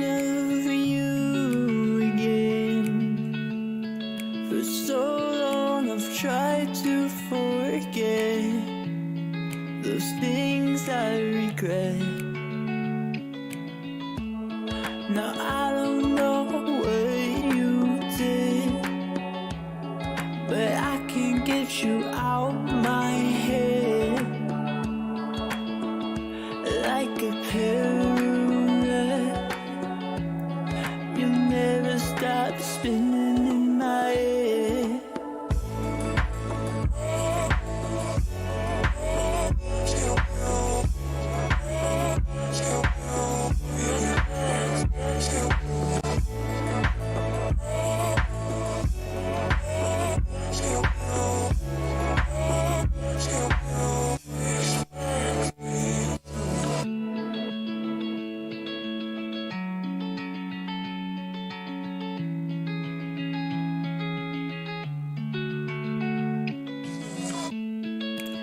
of you again. For so long I've tried to forget those things I regret. Now I don't know what you did, but I can't get you out my head. Like a parrot, you never stop spinning in my head.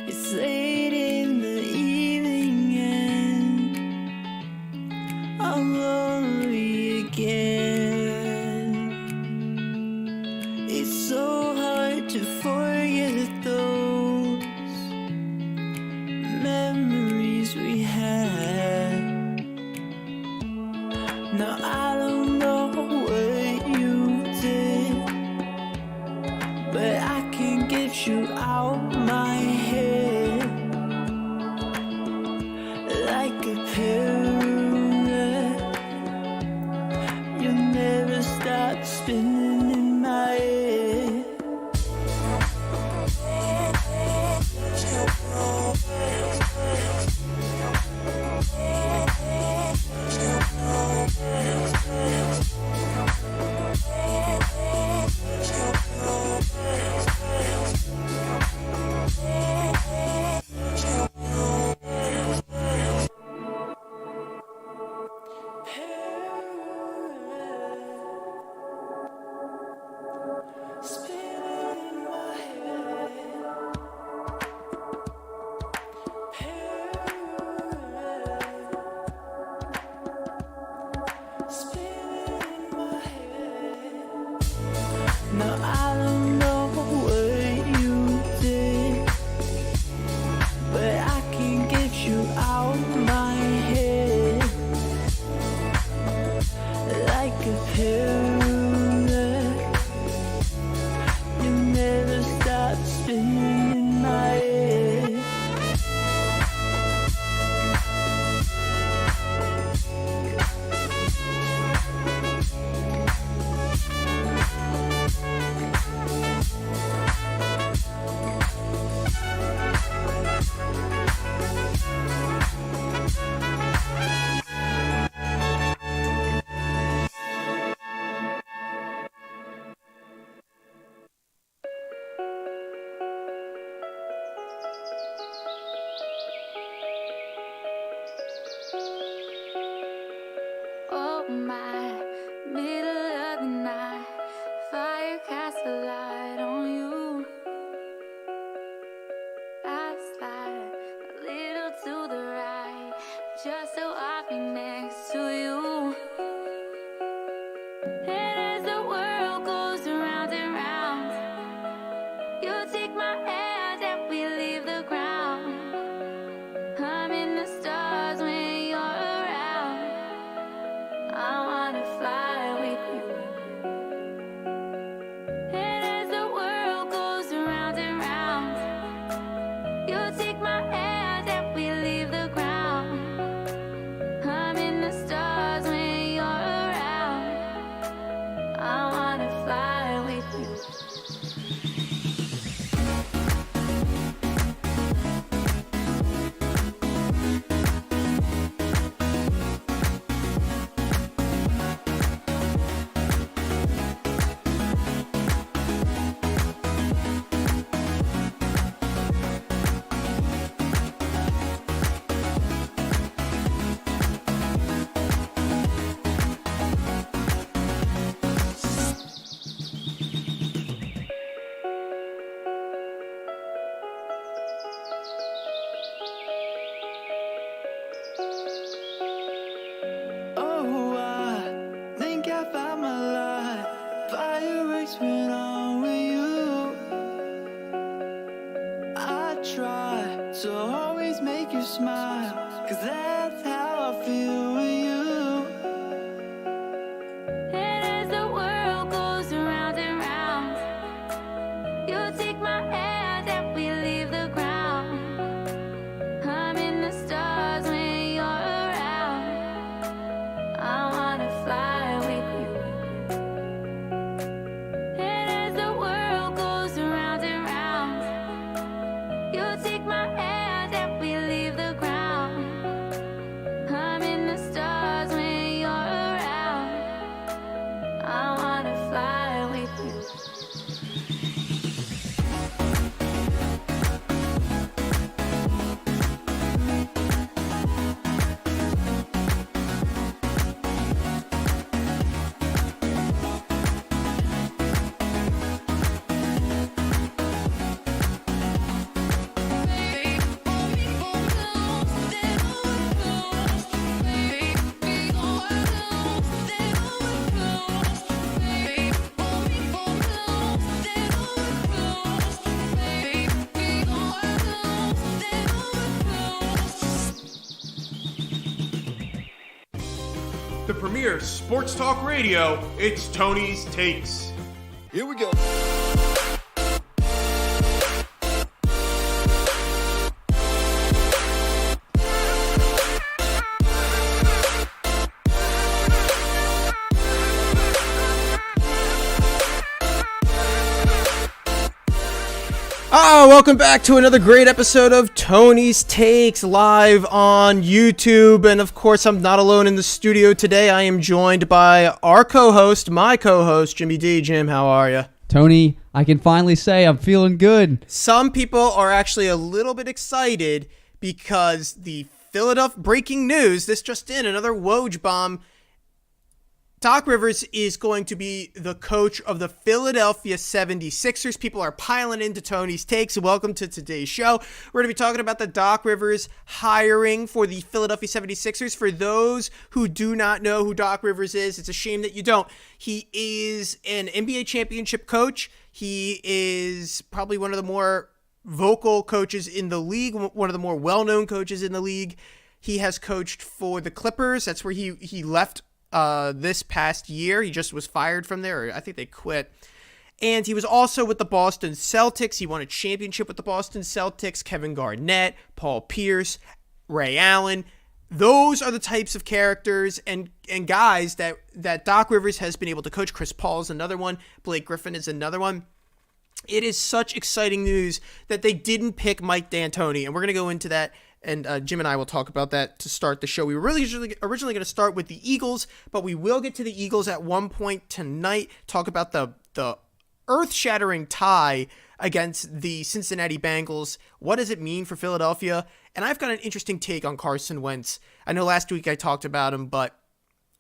It's late in the evening and I'm lonely again. It's so hard to forget those memories we had. Now I don't know what you did, but I can't get you out my head. Like a parrot, you never stop spinning in my head. Now I don't know what you did, but I can't get you out my head. Like a parrot, you never stop spinning in my head. Oh my, middle of the night, fire casts a light on you. I slide a little to the right, just so I be next to you. And as the world goes round and round, you take my hand and we leave the ground. I'm in the stars when you're around. I wanna fly with you. premier sports talk radio, it's Tony's Takes. Here we go. Welcome back to another great episode of Tony's Takes live on YouTube. And of course, I'm not alone in the studio today. I am joined by our co-host, my co-host, Jimmy D. Jim, how are you? Tony, I can finally say I'm feeling good. Some people are actually a little bit excited because the Philadelphia breaking news, this just in, another Woj bomb. Doc Rivers is going to be the coach of the Philadelphia 76ers. People are piling into Tony's Takes. Welcome to today's show. We're going to be talking about the Doc Rivers hiring for the Philadelphia 76ers. For those who do not know who Doc Rivers is, it's a shame that you don't. He is an NBA championship coach. He is probably one of the more vocal coaches in the league, one of the more well-known coaches in the league. He has coached for the Clippers. That's where he left this past year. He just was fired from there, or I think they quit. And he was also with the Boston Celtics. He won a championship with the Boston Celtics. Kevin Garnett, Paul Pierce, Ray Allen. Those are the types of characters and guys that Doc Rivers has been able to coach. Chris Paul is another one. Blake Griffin is another one. It is such exciting news that they didn't pick Mike D'Antoni, and we're going to go into that. And Jim and I will talk about that to start the show. We were originally going to start with the Eagles, but we will get to the Eagles at one point tonight, talk about the earth-shattering tie against the Cincinnati Bengals. What does it mean for Philadelphia? And I've got an interesting take on Carson Wentz. I know last week I talked about him, but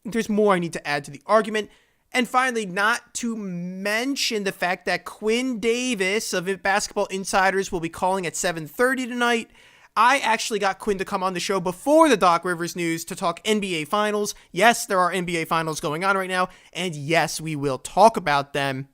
there's more I need to add to the argument. And finally, not to mention the fact that Quinn Davis of Basketball Insiders will be calling at 7:30 tonight. I actually got Quinn to come on the show before the Doc Rivers news to talk NBA Finals. Yes, there are NBA Finals going on right now, and yes, we will talk about them.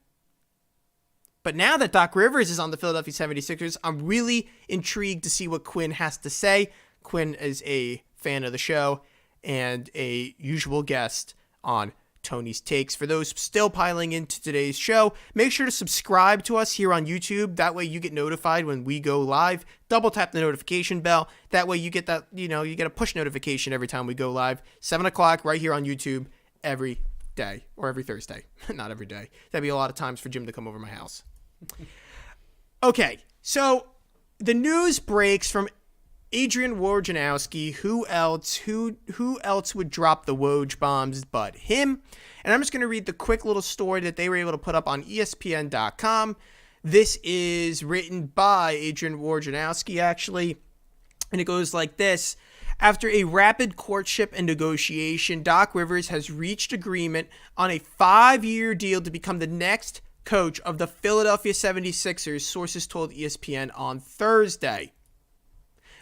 But now that Doc Rivers is on the Philadelphia 76ers, I'm really intrigued to see what Quinn has to say. Quinn is a fan of the show and a usual guest on Tony's Takes. For those still piling into today's show, make sure to subscribe to us here on YouTube. That way you get notified when we go live. Double tap the notification bell. That way you get that, you get a push notification every time we go live. 7 o'clock right here on YouTube every day, or every Thursday. Not every day. That'd be a lot of times for Jim to come over my house. Okay, so the news breaks from Adrian Wojnarowski. Who else would drop the Woj bombs but him? And I'm just going to read the quick little story that they were able to put up on ESPN.com. This is written by Adrian Wojnarowski, actually, and it goes like this. After a rapid courtship and negotiation, Doc Rivers has reached agreement on a 5-year deal to become the next coach of the Philadelphia 76ers, sources told ESPN on Thursday.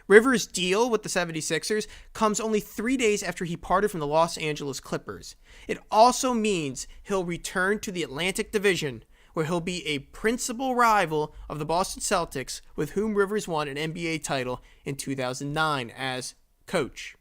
Rivers' deal with the 76ers comes only 3 days after he parted from the Los Angeles Clippers. It also means he'll return to the Atlantic Division, where he'll be a principal rival of the Boston Celtics, with whom Rivers won an NBA title in 2009 as coach.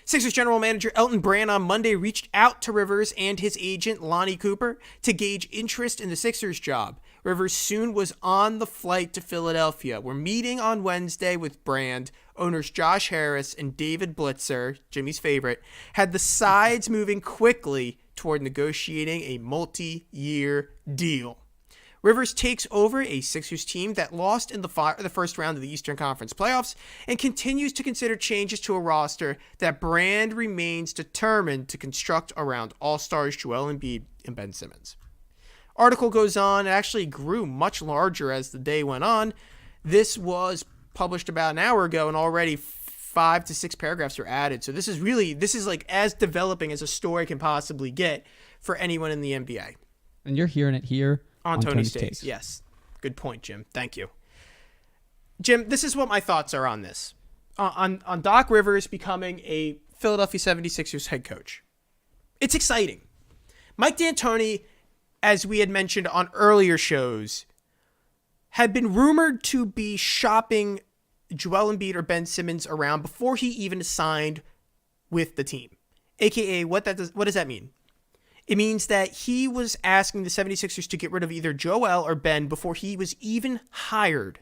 Sixers general manager Elton Brand on Monday reached out to Rivers and his agent Lonnie Cooper to gauge interest in the Sixers job. Rivers soon was on the flight to Philadelphia. We're meeting on Wednesday with Brand. Owners Josh Harris and David Blitzer, Jimmy's favorite, had the sides moving quickly toward negotiating a multi-year deal. Rivers takes over a Sixers team that lost in the first round of the Eastern Conference playoffs and continues to consider changes to a roster that Brand remains determined to construct around All-Stars Joel Embiid and Ben Simmons. Article goes on, it actually grew much larger as the day went on. This was published about an hour ago, and already 5 to 6 paragraphs are added. So this is like as developing as a story can possibly get for anyone in the NBA. And you're hearing it here on Tony's Takes. Yes. Good point, Jim. Thank you. Jim, this is what my thoughts are on this. On Doc Rivers becoming a Philadelphia 76ers head coach. It's exciting. Mike D'Antoni, as we had mentioned on earlier shows, had been rumored to be shopping Joel Embiid or Ben Simmons around before he even signed with the team. AKA, what does that mean? It means that he was asking the 76ers to get rid of either Joel or Ben before he was even hired.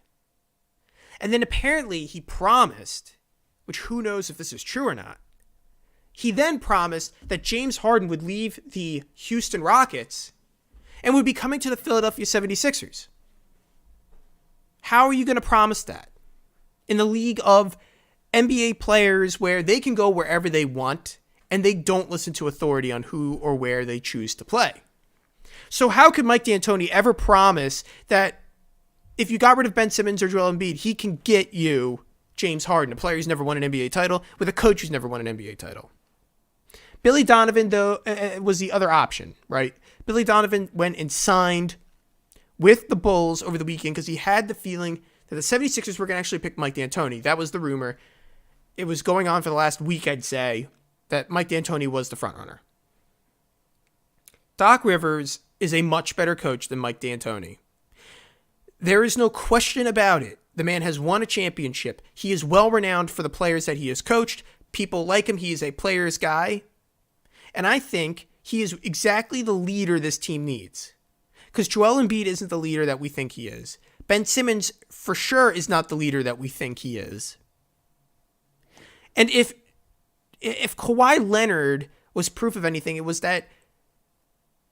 And then apparently he promised, which who knows if this is true or not, he then promised that James Harden would leave the Houston Rockets and would be coming to the Philadelphia 76ers. How are you going to promise that? In the league of NBA players where they can go wherever they want and they don't listen to authority on who or where they choose to play. So how could Mike D'Antoni ever promise that if you got rid of Ben Simmons or Joel Embiid, he can get you James Harden, a player who's never won an NBA title, with a coach who's never won an NBA title? Billy Donovan, though, was the other option, right? Billy Donovan went and signed with the Bulls over the weekend because he had the feeling that the 76ers were going to actually pick Mike D'Antoni. That was the rumor. It was going on for the last week, I'd say, that Mike D'Antoni was the frontrunner. Doc Rivers is a much better coach than Mike D'Antoni. There is no question about it. The man has won a championship. He is well renowned for the players that he has coached. People like him. He is a player's guy. And I think he is exactly the leader this team needs. Because Joel Embiid isn't the leader that we think he is. Ben Simmons, for sure, is not the leader that we think he is. And if Kawhi Leonard was proof of anything, it was that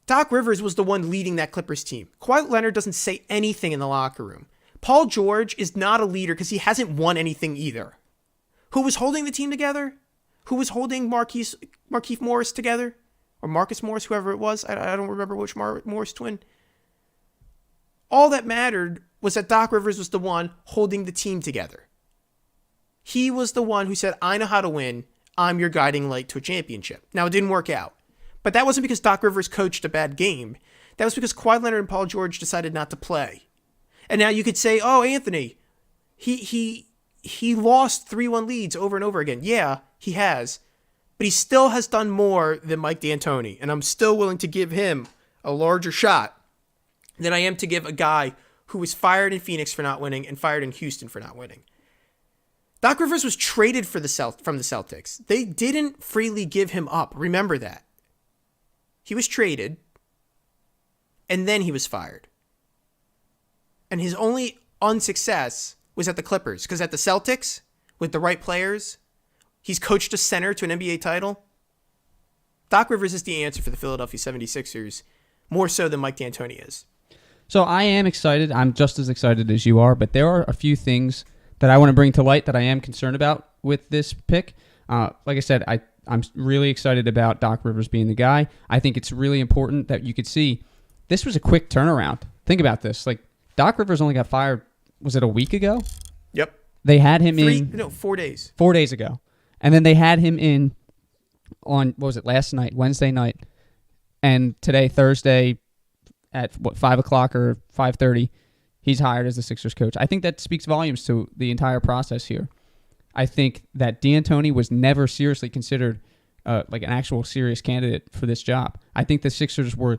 Doc Rivers was the one leading that Clippers team. Kawhi Leonard doesn't say anything in the locker room. Paul George is not a leader because he hasn't won anything either. Who was holding the team together? Who was holding Markieff Morris together? Or Marcus Morris, whoever it was. I don't remember which Morris twin. All that mattered was that Doc Rivers was the one holding the team together. He was the one who said, I know how to win. I'm your guiding light to a championship. Now, it didn't work out. But that wasn't because Doc Rivers coached a bad game. That was because Kawhi Leonard and Paul George decided not to play. And now you could say, oh, Anthony, he lost 3-1 leads over and over again. Yeah, he has. But he still has done more than Mike D'Antoni. And I'm still willing to give him a larger shot than I am to give a guy who was fired in Phoenix for not winning and fired in Houston for not winning. Doc Rivers was traded from the Celtics. They didn't freely give him up. Remember that. He was traded, and then he was fired. And his only unsuccess was at the Clippers, because at the Celtics, with the right players, he's coached a center to an NBA title. Doc Rivers is the answer for the Philadelphia 76ers, more so than Mike D'Antoni is. So I am excited. I'm just as excited as you are, but there are a few things that I want to bring to light that I am concerned about with this pick. Like I said, I'm really excited about Doc Rivers being the guy. I think it's really important that you could see this was a quick turnaround. Think about this. Like, Doc Rivers only got fired, was it a week ago? Yep. They had him 4 days. 4 days ago. And then they had him in on, what was it, last night, Wednesday night. And today, Thursday, at 5 o'clock or 5:30, he's hired as the Sixers coach. I think that speaks volumes to the entire process here. I think that D'Antoni was never seriously considered like an actual serious candidate for this job. I think the Sixers were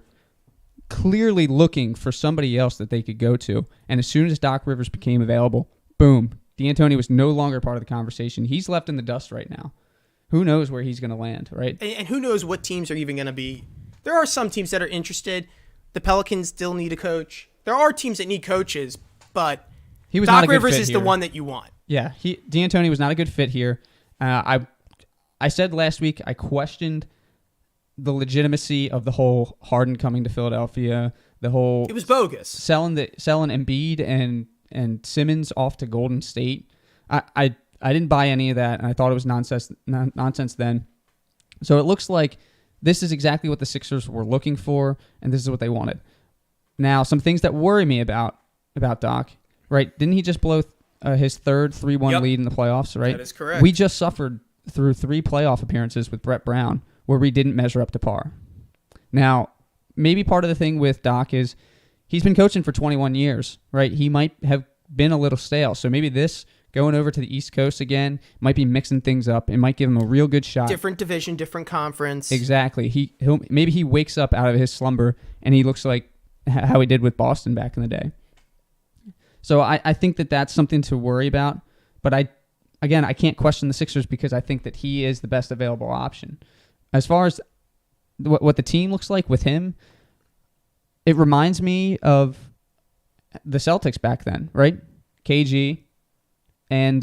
clearly looking for somebody else that they could go to. And as soon as Doc Rivers became available, boom, D'Antoni was no longer part of the conversation. He's left in the dust right now. Who knows where he's going to land, right? And who knows what teams are even going to be. There are some teams that are interested. The Pelicans still need a coach. There are teams that need coaches, but he was Doc not a good Rivers fit is here. the one that you want. Yeah, D'Antoni was not a good fit here. I said last week I questioned the legitimacy of the whole Harden coming to Philadelphia. The whole it was bogus. Selling Embiid and Simmons off to Golden State. I didn't buy any of that, and I thought it was nonsense then. So it looks like this is exactly what the Sixers were looking for, and this is what they wanted. Now, some things that worry me about Doc, right? Didn't he just blow his third 3-1 lead in the playoffs, right? That is correct. We just suffered through 3 playoff appearances with Brett Brown where we didn't measure up to par. Now, maybe part of the thing with Doc is he's been coaching for 21 years, right? He might have been a little stale. So maybe this going over to the East Coast again might be mixing things up. It might give him a real good shot. Different division, different conference. Exactly. Maybe he wakes up out of his slumber and he looks like how he did with Boston back in the day. So I think that that's something to worry about. But I can't question the Sixers because I think that he is the best available option. as far as what the team looks like with him, it reminds me of the Celtics back then, right? KG and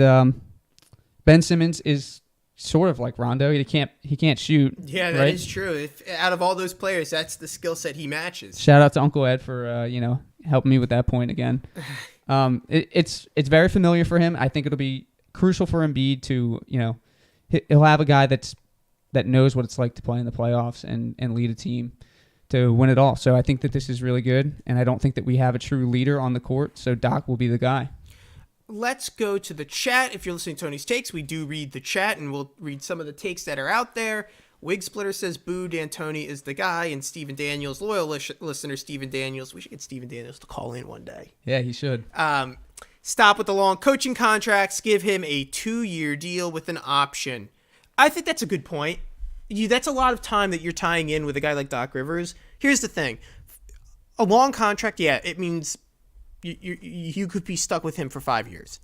Ben Simmons is sort of like Rondo. He can't shoot. Yeah, that right? is true. If out of all those players, that's the skill set he matches. Shout out to Uncle Ed for helping me with that point again. It's very familiar for him. I think it'll be crucial for Embiid to he'll have a guy that knows what it's like to play in the playoffs and lead a team to win it all. So I think that this is really good, and I don't think that we have a true leader on the court. So Doc will be the guy. Let's go to the chat. If you're listening to Tony's Takes, we do read the chat, and we'll read some of the takes that are out there. Wig Splitter says, boo, D'Antoni is the guy. And Stephen Daniels, loyal listener Stephen Daniels. We should get Stephen Daniels to call in one day. Yeah, he should. Stop with the long coaching contracts. Give him a 2-year deal with an option. I think that's a good point. That's a lot of time that you're tying in with a guy like Doc Rivers. Here's the thing. A long contract, yeah, it means you could be stuck with him for 5 years.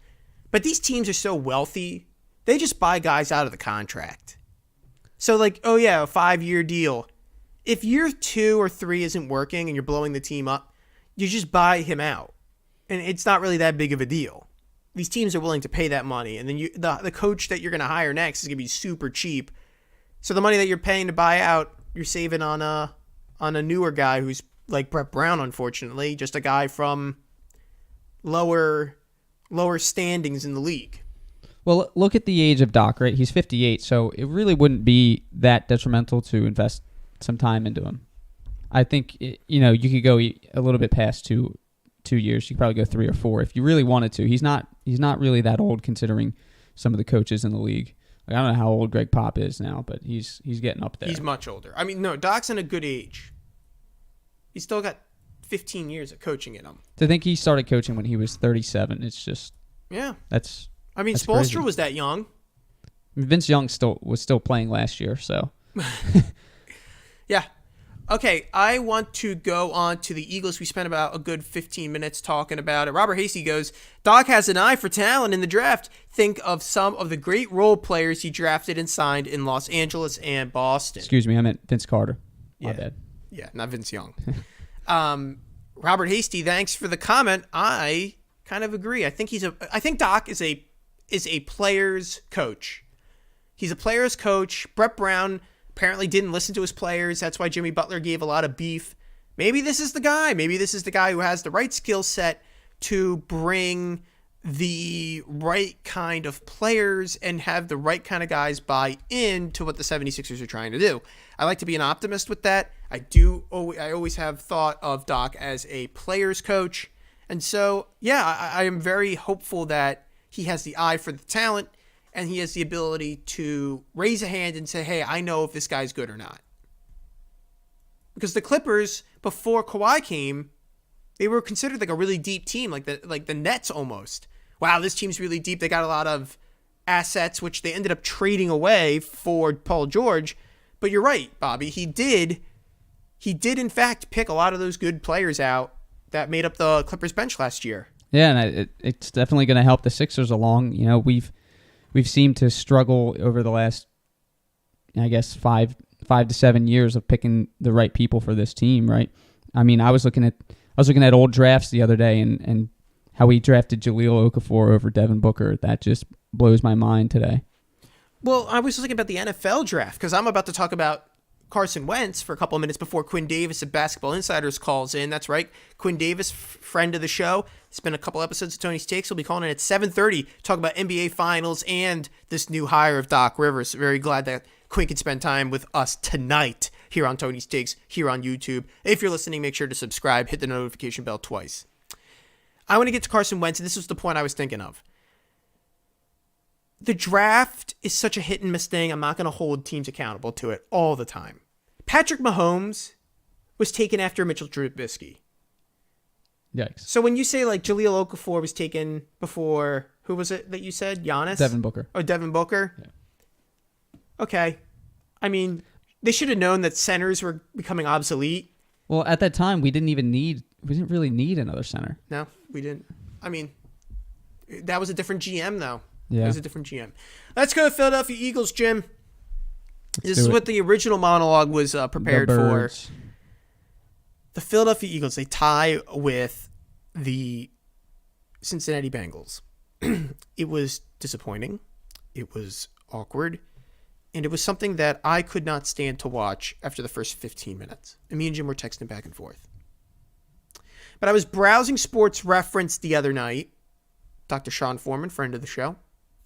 But these teams are so wealthy, they just buy guys out of the contract. So like, oh yeah, a 5-year deal. If year 2 or 3 isn't working and you're blowing the team up, you just buy him out. And it's not really that big of a deal. These teams are willing to pay that money. And then the coach that you're going to hire next is going to be super cheap. So the money that you're paying to buy out, you're saving on a newer guy who's like Brett Brown, unfortunately, just a guy from lower standings in the league. Well, look at the age of Doc, right? He's 58, so it really wouldn't be that detrimental to invest some time into him. I think you could go a little bit past 2 years. You could probably go 3 or 4 if you really wanted to. He's not really that old considering some of the coaches in the league. Like, I don't know how old Greg Pop is now, but he's getting up there. He's much older. I mean, no, Doc's in a good age. He's still got 15 years of coaching in him. To think he started coaching when he was 37, it's just that's. I mean, that's Spoelstra crazy. was that young. Vince Young was still playing last year, so. Yeah. Okay, I want to go on to the Eagles. We spent about a good 15 minutes talking about it. Robert Hasty goes, Doc has an eye for talent in the draft. Think of some of the great role players he drafted and signed in Los Angeles and Boston. Excuse me, I meant Vince Carter. My bad. Yeah, not Vince Young. Robert Hasty, thanks for the comment. I kind of agree. I think Doc is a player's coach. He's a player's coach. Brett Brown apparently didn't listen to his players. That's why Jimmy Butler gave a lot of beef. Maybe this is the guy. Maybe this is the guy who has the right skill set to bring the right kind of players and have the right kind of guys buy into what the 76ers are trying to do. I like to be an optimist with that. I always have thought of Doc as a player's coach. And so, yeah, I am very hopeful that he has the eye for the talent and he has the ability to raise a hand and say, hey, I know if this guy's good or not. Because the Clippers, before Kawhi came, they were considered like a really deep team, like the Nets almost. Wow, this team's really deep. They got a lot of assets, which they ended up trading away for Paul George. But you're right, Bobby. He did in fact pick a lot of those good players out that made up the Clippers bench last year. Yeah, and it's definitely going to help the Sixers along. You know, we've seemed to struggle over the last, I guess, 5 to 7 years of picking the right people for this team, right? I mean, I was looking at old drafts the other day and how we drafted Jahlil Okafor over Devin Booker. That just blows my mind today. Well, I was thinking about the NFL draft because I'm about to talk about Carson Wentz for a couple of minutes before Quinn Davis of Basketball Insiders calls in. That's right. Quinn Davis, friend of the show. It's been a couple episodes of Tony's Takes. He'll be calling in at 7:30 talk about NBA Finals and this new hire of Doc Rivers. Very glad that Quinn can spend time with us tonight here on Tony's Takes, here on YouTube. If you're listening, make sure to subscribe. Hit the notification bell twice. I want to get to Carson Wentz, and this was the point I was thinking of. The draft is such a hit and miss thing. I'm not going to hold teams accountable to it all the time. Patrick Mahomes was taken after Mitchell Trubisky. Yikes. So when you say like Jahlil Okafor was taken before, who was it that you said? Giannis? Devin Booker. Oh, Devin Booker? Yeah. Okay. I mean, they should have known that centers were becoming obsolete. Well, at that time, we didn't really need another center. No, we didn't. I mean, that was a different GM, though. Yeah. It was a different GM. Let's go to Philadelphia Eagles, Jim. This is what the original monologue was prepared for. Birds. The Philadelphia Eagles, they tie with the Cincinnati Bengals. It was disappointing. It was awkward. And it was something that I could not stand to watch after the first 15 minutes. And me and Jim were texting back and forth. But I was browsing Sports Reference the other night. Dr. Sean Foreman, friend of the show,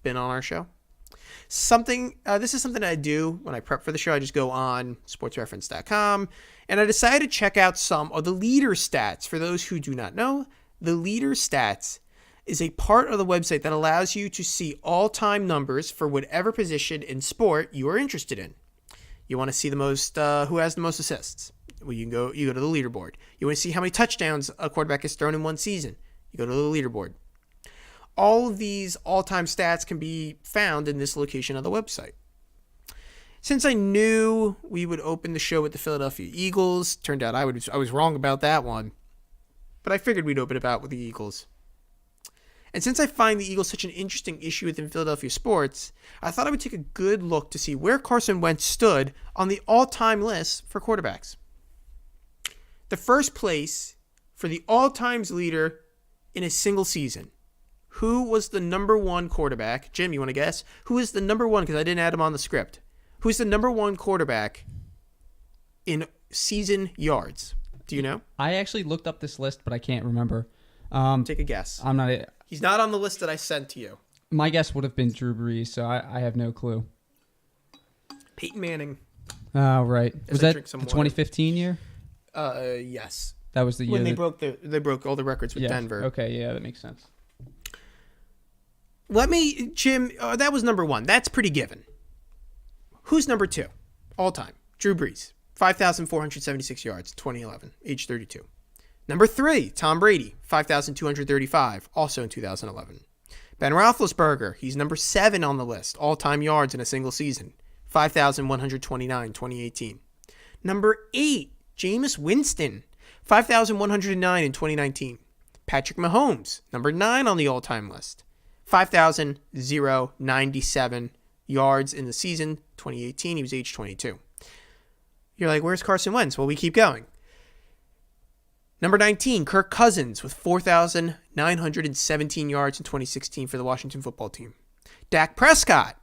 been on our show. This is something I do when I prep for the show. I just go on sportsreference.com, and I decided to check out some of the leader stats. For those who do not know, the leader stats is a part of the website that allows you to see all-time numbers for whatever position in sport you are interested in. You want to see the most, who has the most assists? Well, you go to the leaderboard. You want to see how many touchdowns a quarterback has thrown in one season? You go to the leaderboard. All of these all-time stats can be found in this location of the website. Since I knew we would open the show with the Philadelphia Eagles, turned out I was wrong about that one, but I figured we'd open it out with the Eagles. And since I find the Eagles such an interesting issue within Philadelphia sports, I thought I would take a good look to see where Carson Wentz stood on the all-time list for quarterbacks. The first place for the all-times leader in a single season. Who was the number one quarterback? Jim, you want to guess? Who is the number one? Because I didn't add him on the script. Who's the number one quarterback in season yards? Do you know? I actually looked up this list, but I can't remember. Take a guess. I'm not. He's not on the list that I sent to you. My guess would have been Drew Brees, so I have no clue. Peyton Manning. Oh, right. Was that the 2015 year? Yes. That was the year when they broke all the records with Denver. Okay, yeah, that makes sense. Jim, that was number one. That's pretty given. Who's number two? All time. Drew Brees. 5,476 yards, 2011, age 32. Number three, Tom Brady. 5,235, also in 2011. Ben Roethlisberger. He's number 7 on the list. All-time yards in a single season. 5,129, 2018. Number 8, Jameis Winston. 5,109 in 2019. Patrick Mahomes. Number 9 on the all-time list. 5,097 yards in the season, 2018. He was age 22. You're like, where's Carson Wentz? Well, we keep going. Number 19, Kirk Cousins with 4,917 yards in 2016 for the Washington football team. Dak Prescott,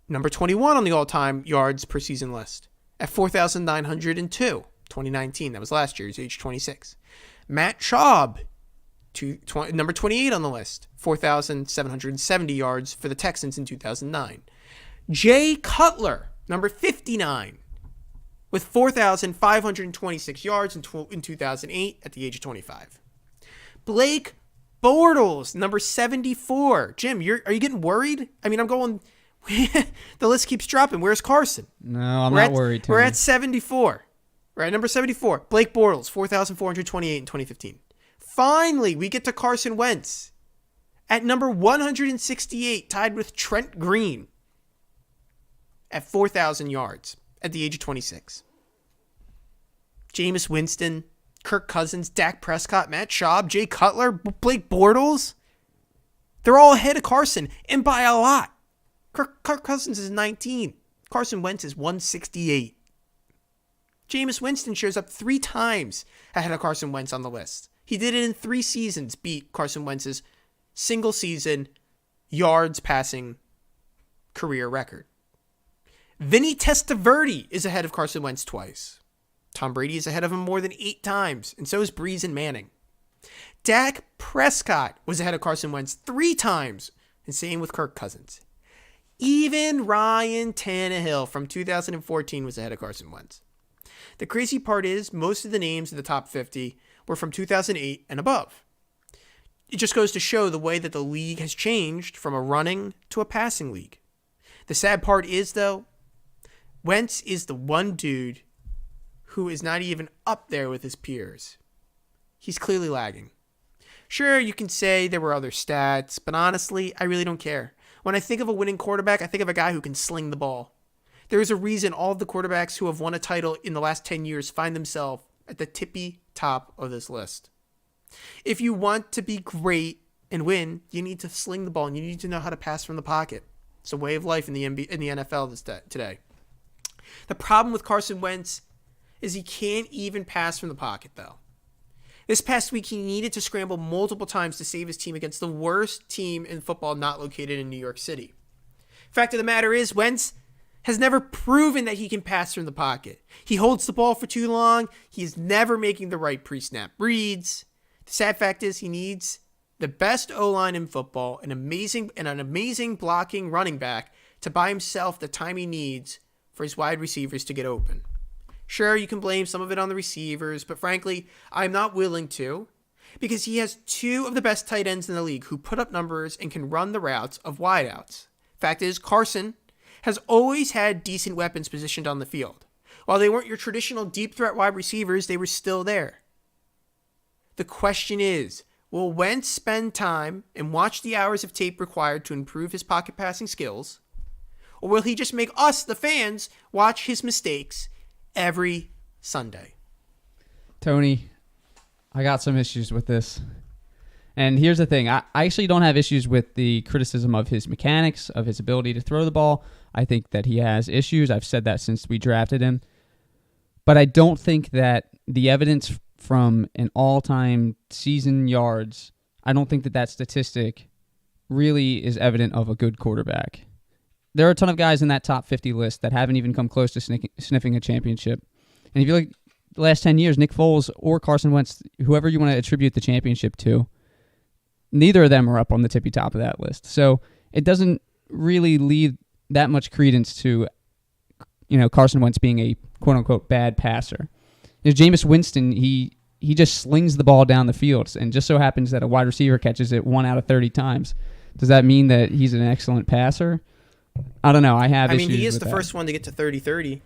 number 21 on the all-time yards per season list at 4,902, 2019. That was last year. He's age 26. Matt Schaub, number 28 on the list, 4,770 yards for the Texans in 2009. Jay Cutler, number 59, with 4,526 yards in 2008 at the age of 25. Blake Bortles, number 74. Jim, are you getting worried? I mean, I'm going... the list keeps dropping. Where's Carson? No, I'm not worried, Tony. We're at 74. Right, number 74. Blake Bortles, 4,428 in 2015. Finally, we get to Carson Wentz at number 168, tied with Trent Green at 4,000 yards at the age of 26. Jameis Winston, Kirk Cousins, Dak Prescott, Matt Schaub, Jay Cutler, Blake Bortles. They're all ahead of Carson, and by a lot. Kirk Cousins is 19. Carson Wentz is 168. Jameis Winston shows up 3 times ahead of Carson Wentz on the list. He did it in 3 seasons, beat Carson Wentz's single season yards passing career record. Vinny Testaverde is ahead of Carson Wentz twice. Tom Brady is ahead of him more than 8 times, and so is Brees and Manning. Dak Prescott was ahead of Carson Wentz 3 times, and same with Kirk Cousins. Even Ryan Tannehill from 2014 was ahead of Carson Wentz. The crazy part is most of the names in the top 50 were from 2008 and above. It just goes to show the way that the league has changed from a running to a passing league. The sad part is, though, Wentz is the one dude who is not even up there with his peers. He's clearly lagging. Sure, you can say there were other stats, but honestly, I really don't care. When I think of a winning quarterback, I think of a guy who can sling the ball. There is a reason all of the quarterbacks who have won a title in the last 10 years find themselves at the tippy top of this list. If you want to be great and win, you need to sling the ball and you need to know how to pass from the pocket. It's a way of life in the NFL today. The problem with Carson Wentz is he can't even pass from the pocket, though. This past week, he needed to scramble multiple times to save his team against the worst team in football not located in New York City. Fact of the matter is, Wentz has never proven that he can pass from the pocket. He holds the ball for too long. He is never making the right pre-snap reads. The sad fact is he needs the best O-line in football, an amazing blocking running back to buy himself the time he needs for his wide receivers to get open. Sure, you can blame some of it on the receivers, but frankly, I'm not willing to, because he has two of the best tight ends in the league who put up numbers and can run the routes of wideouts. Fact is, Carson has always had decent weapons positioned on the field. While they weren't your traditional deep threat wide receivers, they were still there. The question is, will Wentz spend time and watch the hours of tape required to improve his pocket passing skills? Or will he just make us, the fans, watch his mistakes every Sunday? Tony, I got some issues with this. And here's the thing. I actually don't have issues with the criticism of his mechanics, of his ability to throw the ball. I think that he has issues. I've said that since we drafted him. But I don't think that the evidence from an all-time season yards, I don't think that that statistic really is evident of a good quarterback. There are a ton of guys in that top 50 list that haven't even come close to sniffing a championship. And if you look the last 10 years, Nick Foles or Carson Wentz, whoever you want to attribute the championship to, neither of them are up on the tippy top of that list. So it doesn't really leave that much credence to, Carson Wentz being a quote-unquote bad passer. Jameis Winston, he just slings the ball down the field, and just so happens that a wide receiver catches it 1 out of 30 times. Does that mean that he's an excellent passer? I don't know. I mean, he is the first one to get to 30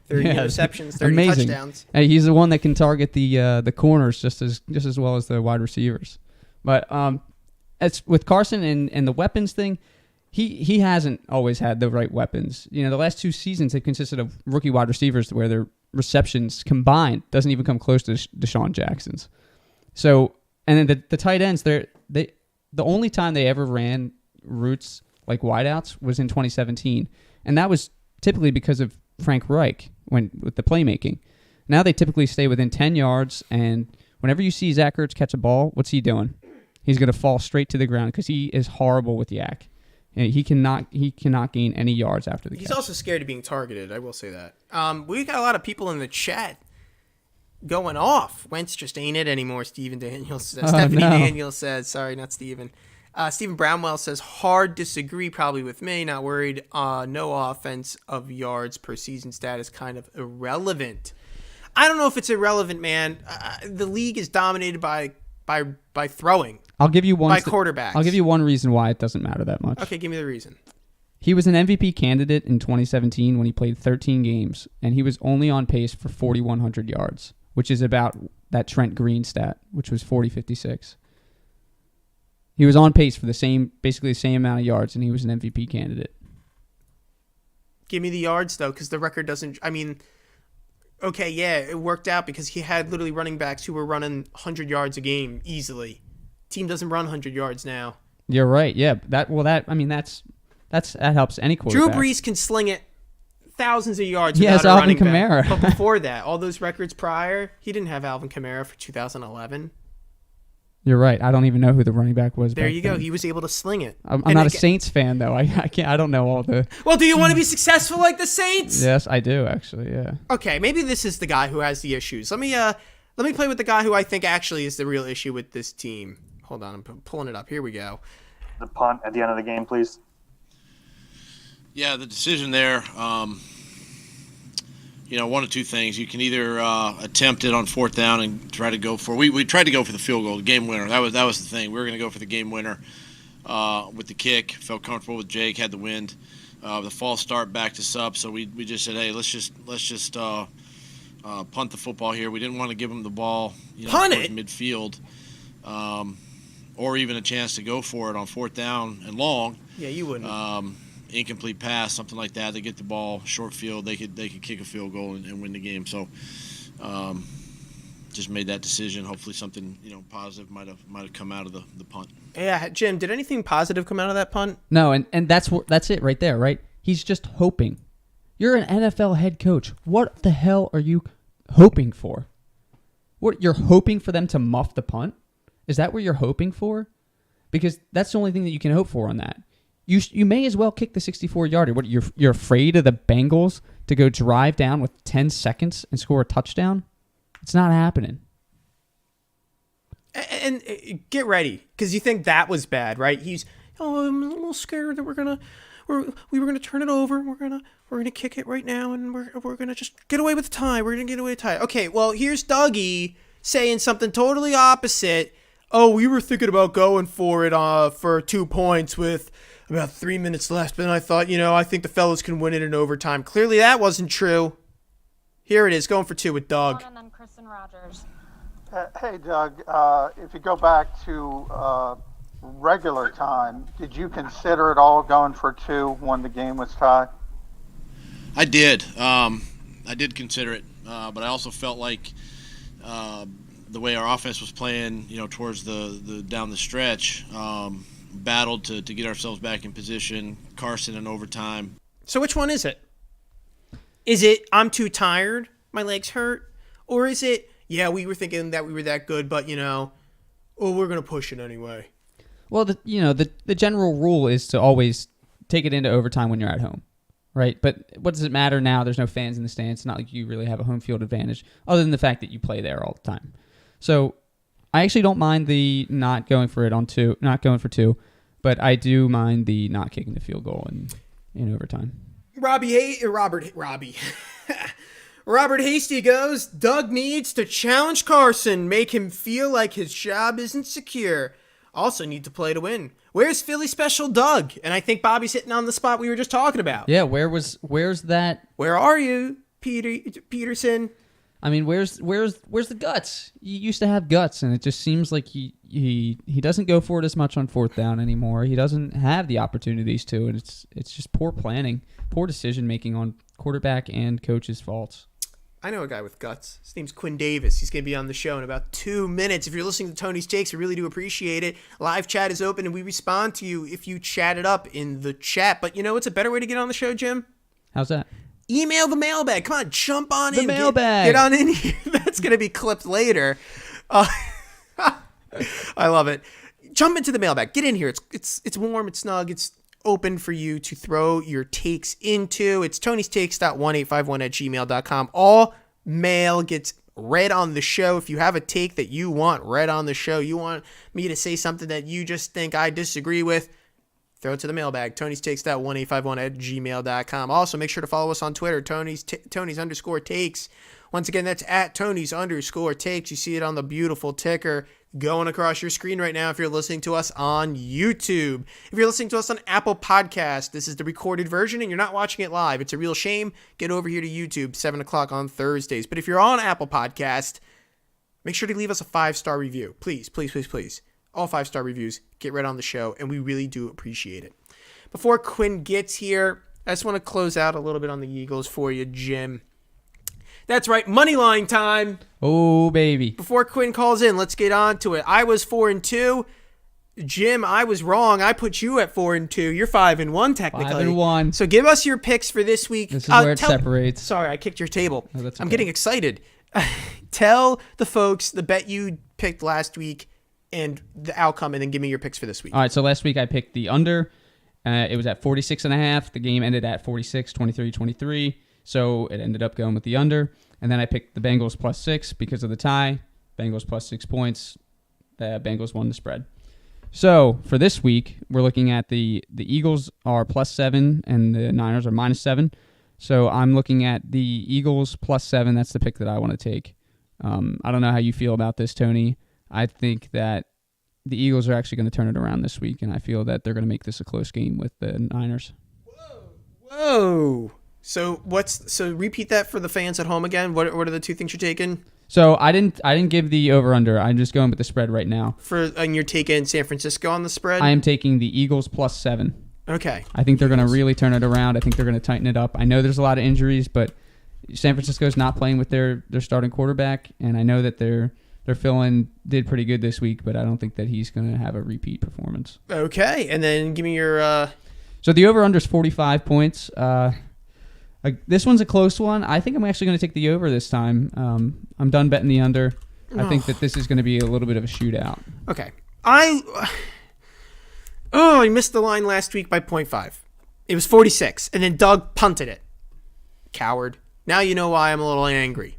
interceptions, 30 amazing. touchdowns. Hey, he's the one that can target the corners just as well as the wide receivers. But as with Carson and the weapons thing, he hasn't always had the right weapons. The last 2 seasons have consisted of rookie wide receivers where their receptions combined doesn't even come close to Deshaun Jackson's. So, and then the tight ends, the only time they ever ran routes like wideouts was in 2017, and that was typically because of Frank Reich with the playmaking. Now they typically stay within 10 yards, and whenever you see Zach Ertz catch a ball, what's he doing? He's going to fall straight to the ground because he is horrible with yak. He cannot gain any yards after the catch. He's also scared of being targeted, I will say that. We got a lot of people in the chat going off. Wentz just ain't it anymore, Stephanie Daniels says. Sorry, not Steven. Stephen Brownwell says, hard disagree probably with me. Not worried. No offense of yards per season stat is kind of irrelevant. I don't know if it's irrelevant, man. The league is dominated by throwing. I'll give you one. By quarterbacks. I'll give you one reason why it doesn't matter that much. Okay, give me the reason. He was an MVP candidate in 2017 when he played 13 games, and he was only on pace for 4,100 yards, which is about that Trent Green stat, which was 40-56. He was on pace for basically the same amount of yards, and he was an MVP candidate. Give me the yards, though, because the record doesn't... I mean, okay, yeah, it worked out because he had literally running backs who were running 100 yards a game easily. Team doesn't run 100 yards now. You're right, yeah. That helps any quarterback. Drew Brees can sling it thousands of yards without a Alvin running Kamara. But before that, all those records prior, he didn't have Alvin Kamara for 2011. You're right. I don't even know who the running back was. There you go. Then. He was able to sling it. I'm not a Saints fan though. I can't. I don't know all the. Well, do you want to be successful like the Saints? Yes, I do actually. Yeah. Okay, maybe this is the guy who has the issues. Let me play with the guy who I think actually is the real issue with this team. Hold on, I'm pulling it up. Here we go. The punt at the end of the game, please. Yeah, the decision there. One of two things. You can either attempt it on 4th down and try to go for. We tried to go for the field goal, the game winner. That was the thing. We were going to go for the game winner with the kick. Felt comfortable with Jake. Had the wind. The false start backed us up. So we just said, hey, let's just punt the football here. We didn't want to give them the ball. Punt it midfield, or even a chance to go for it on 4th down and long. Yeah, you wouldn't. Incomplete pass, something like that. They get the ball short field. They could kick a field goal and win the game. So, just made that decision. Hopefully, something positive might have come out of the punt. Yeah, Jim. Did anything positive come out of that punt? No, and that's it right there. Right, he's just hoping. You're an NFL head coach. What the hell are you hoping for? What, you're hoping for them to muff the punt? Is that what you're hoping for? Because that's the only thing that you can hope for on that. You may as well kick the 64-yarder. What, you're afraid of the Bengals to go drive down with 10 seconds and score a touchdown? It's not happening. And get ready, because you think that was bad, right? I'm a little scared that we were gonna turn it over. We're gonna kick it right now, and we're gonna just get away with the tie. We're gonna get away with the tie. Okay, well, here's Dougie saying something totally opposite. Oh, we were thinking about going for it for 2 points with about 3 minutes left, but then I thought, I think the fellas can win it in overtime. Clearly, that wasn't true. Here it is, going for 2 with Doug. And then Kristen Rogers. Hey, Doug, if you go back to regular time, did you consider at all going for 2 when the game was tied? I did. I did consider it, but I also felt like the way our offense was playing, towards the down the stretch, battled to get ourselves back in position. Carson in overtime. So which one is it? Is it I'm too tired, my legs hurt, or is it yeah we were thinking that we were that good, but we're gonna push it anyway? Well, the general rule is to always take it into overtime when you're at home, right? But what does it matter now? There's no fans in the stands. It's not like you really have a home field advantage, other than the fact that you play there all the time. So I actually don't mind the not going for 2, but I do mind the not kicking the field goal in overtime. Robert Hasty goes, Doug needs to challenge Carson, make him feel like his job isn't secure. Also need to play to win. Where's Philly special Doug? And I think Bobby's hitting on the spot we were just talking about. Yeah, where's that? Where are you, Peterson? I mean, where's the guts? You used to have guts, and it just seems like he doesn't go for it as much on 4th down anymore. He doesn't have the opportunities to, and it's just poor planning, poor decision making on quarterback and coach's faults. I know a guy with guts. His name's Quinn Davis. He's going to be on the show in about 2 minutes. If you're listening to Tony's Takes, we really do appreciate it. Live chat is open, and we respond to you if you chat it up in the chat. But what's a better way to get on the show, Jim? How's that? Email the mailbag. Come on, jump on in. The mailbag. Get on in here. That's going to be clipped later. I love it. Jump into the mailbag. Get in here. It's warm. It's snug. It's open for you to throw your takes into. It's tonystakes.1851@gmail.com. All mail gets read on the show. If you have a take that you want read on the show, you want me to say something that you just think I disagree with, throw it to the mailbag, tonystakes.1851@gmail.com. Also, make sure to follow us on Twitter, Tonys_takes. Once again, that's at Tonys_takes. You see it on the beautiful ticker going across your screen right now if you're listening to us on YouTube. If you're listening to us on Apple Podcasts, this is the recorded version and you're not watching it live. It's a real shame. Get over here to YouTube, 7 o'clock on Thursdays. But if you're on Apple Podcast, make sure to leave us a 5-star review. Please, please, please, please. All 5-star reviews get read on the show, and we really do appreciate it. Before Quinn gets here, I just want to close out a little bit on the Eagles for you, Jim. That's right, money line time. Oh, baby. Before Quinn calls in, let's get on to it. I was 4-2. Jim, I was wrong. I put you at 4-2. You're 5-1 technically. 5-1. So give us your picks for this week. This is where it separates. Sorry, I kicked your table. No, that's okay. I'm getting excited. Tell the folks the bet you picked last week and the outcome, and then give me your picks for this week. All right, so last week I picked the under. It was at 46.5. The game ended at 46, 23-23. So it ended up going with the under. And then I picked the Bengals +6 because of the tie. Bengals +6 points. The Bengals won the spread. So for this week, we're looking at the Eagles are +7 and the Niners are -7. So I'm looking at the Eagles +7. That's the pick that I want to take. I don't know how you feel about this, Tony. I think that the Eagles are actually going to turn it around this week, and I feel that they're going to make this a close game with the Niners. Whoa. So repeat that for the fans at home again. What are the two things you're taking? So I didn't give the over/under. I'm just going with the spread right now. And you're taking San Francisco on the spread? I am taking the Eagles +7. Okay. I think they're going to really turn it around. I think they're going to tighten it up. I know there's a lot of injuries, but San Francisco's not playing with their starting quarterback, and I know that their fill-in did pretty good this week, but I don't think that he's going to have a repeat performance. Okay, and then give me your... So the over/under is 45 points. This one's a close one. I think I'm actually going to take the over this time. I'm done betting the under. I think that this is going to be a little bit of a shootout. Okay. I missed the line last week by 0.5. It was 46, and then Doug punted it. Coward. Now you know why I'm a little angry.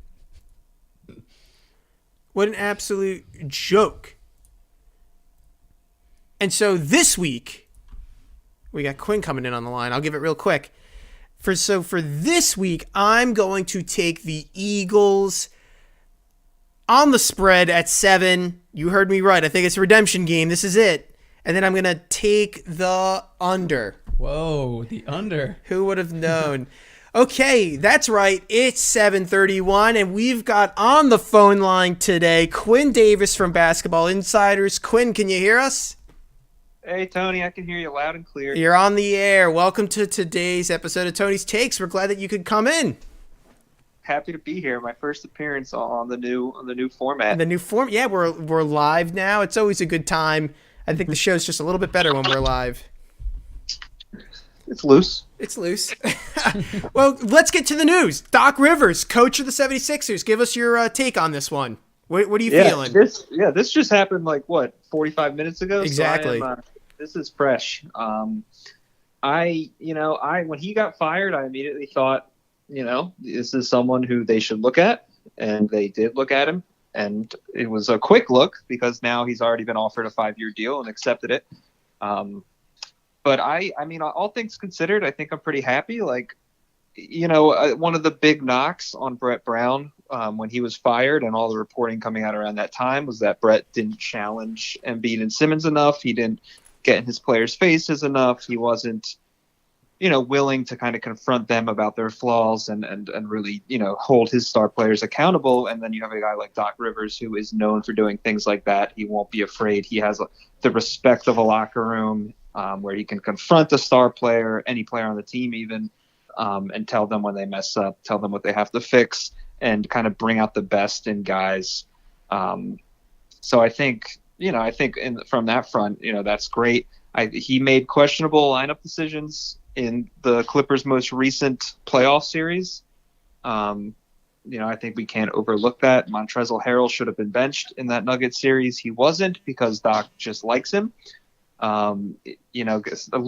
What an absolute joke. And so this week, we got Quinn coming in on the line. I'll give it real quick. For this week, I'm going to take the Eagles on the spread at 7. You heard me right. I think it's a redemption game. This is it. And then I'm going to take the under. Whoa, the under. Who would have known? Okay, that's right. It's 7:31, and we've got on the phone line today Quinn Davis from Basketball Insiders. Quinn, can you hear us? Hey, Tony, I can hear you loud and clear. You're on the air. Welcome to today's episode of Tony's Takes. We're glad that you could come in. Happy to be here. My first appearance on the new format. The new form, yeah, we're live now. It's always a good time. I think the show's just a little bit better when we're live. It's loose. It's loose. Well, let's get to the news. Doc Rivers, coach of the 76ers. Give us your take on this one. What are you feeling? This just happened 45 minutes ago. Exactly. So this is fresh. When he got fired, I immediately thought, this is someone who they should look at, and they did look at him, and it was a quick look because now he's already been offered a 5-year deal and accepted it. But all things considered, I think I'm pretty happy. One of the big knocks on Brett Brown when he was fired and all the reporting coming out around that time was that Brett didn't challenge Embiid and Simmons enough. He didn't get in his players' faces enough. He wasn't, willing to kind of confront them about their flaws and really, hold his star players accountable. And then you have a guy like Doc Rivers who is known for doing things like that. He won't be afraid. He has the respect of a locker room. Where he can confront a star player, any player on the team even, and tell them when they mess up, tell them what they have to fix, and kind of bring out the best in guys. So I think from that front, that's great. He made questionable lineup decisions in the Clippers' most recent playoff series. I think we can't overlook that. Montrezl Harrell should have been benched in that Nuggets series. He wasn't because Doc just likes him. Lou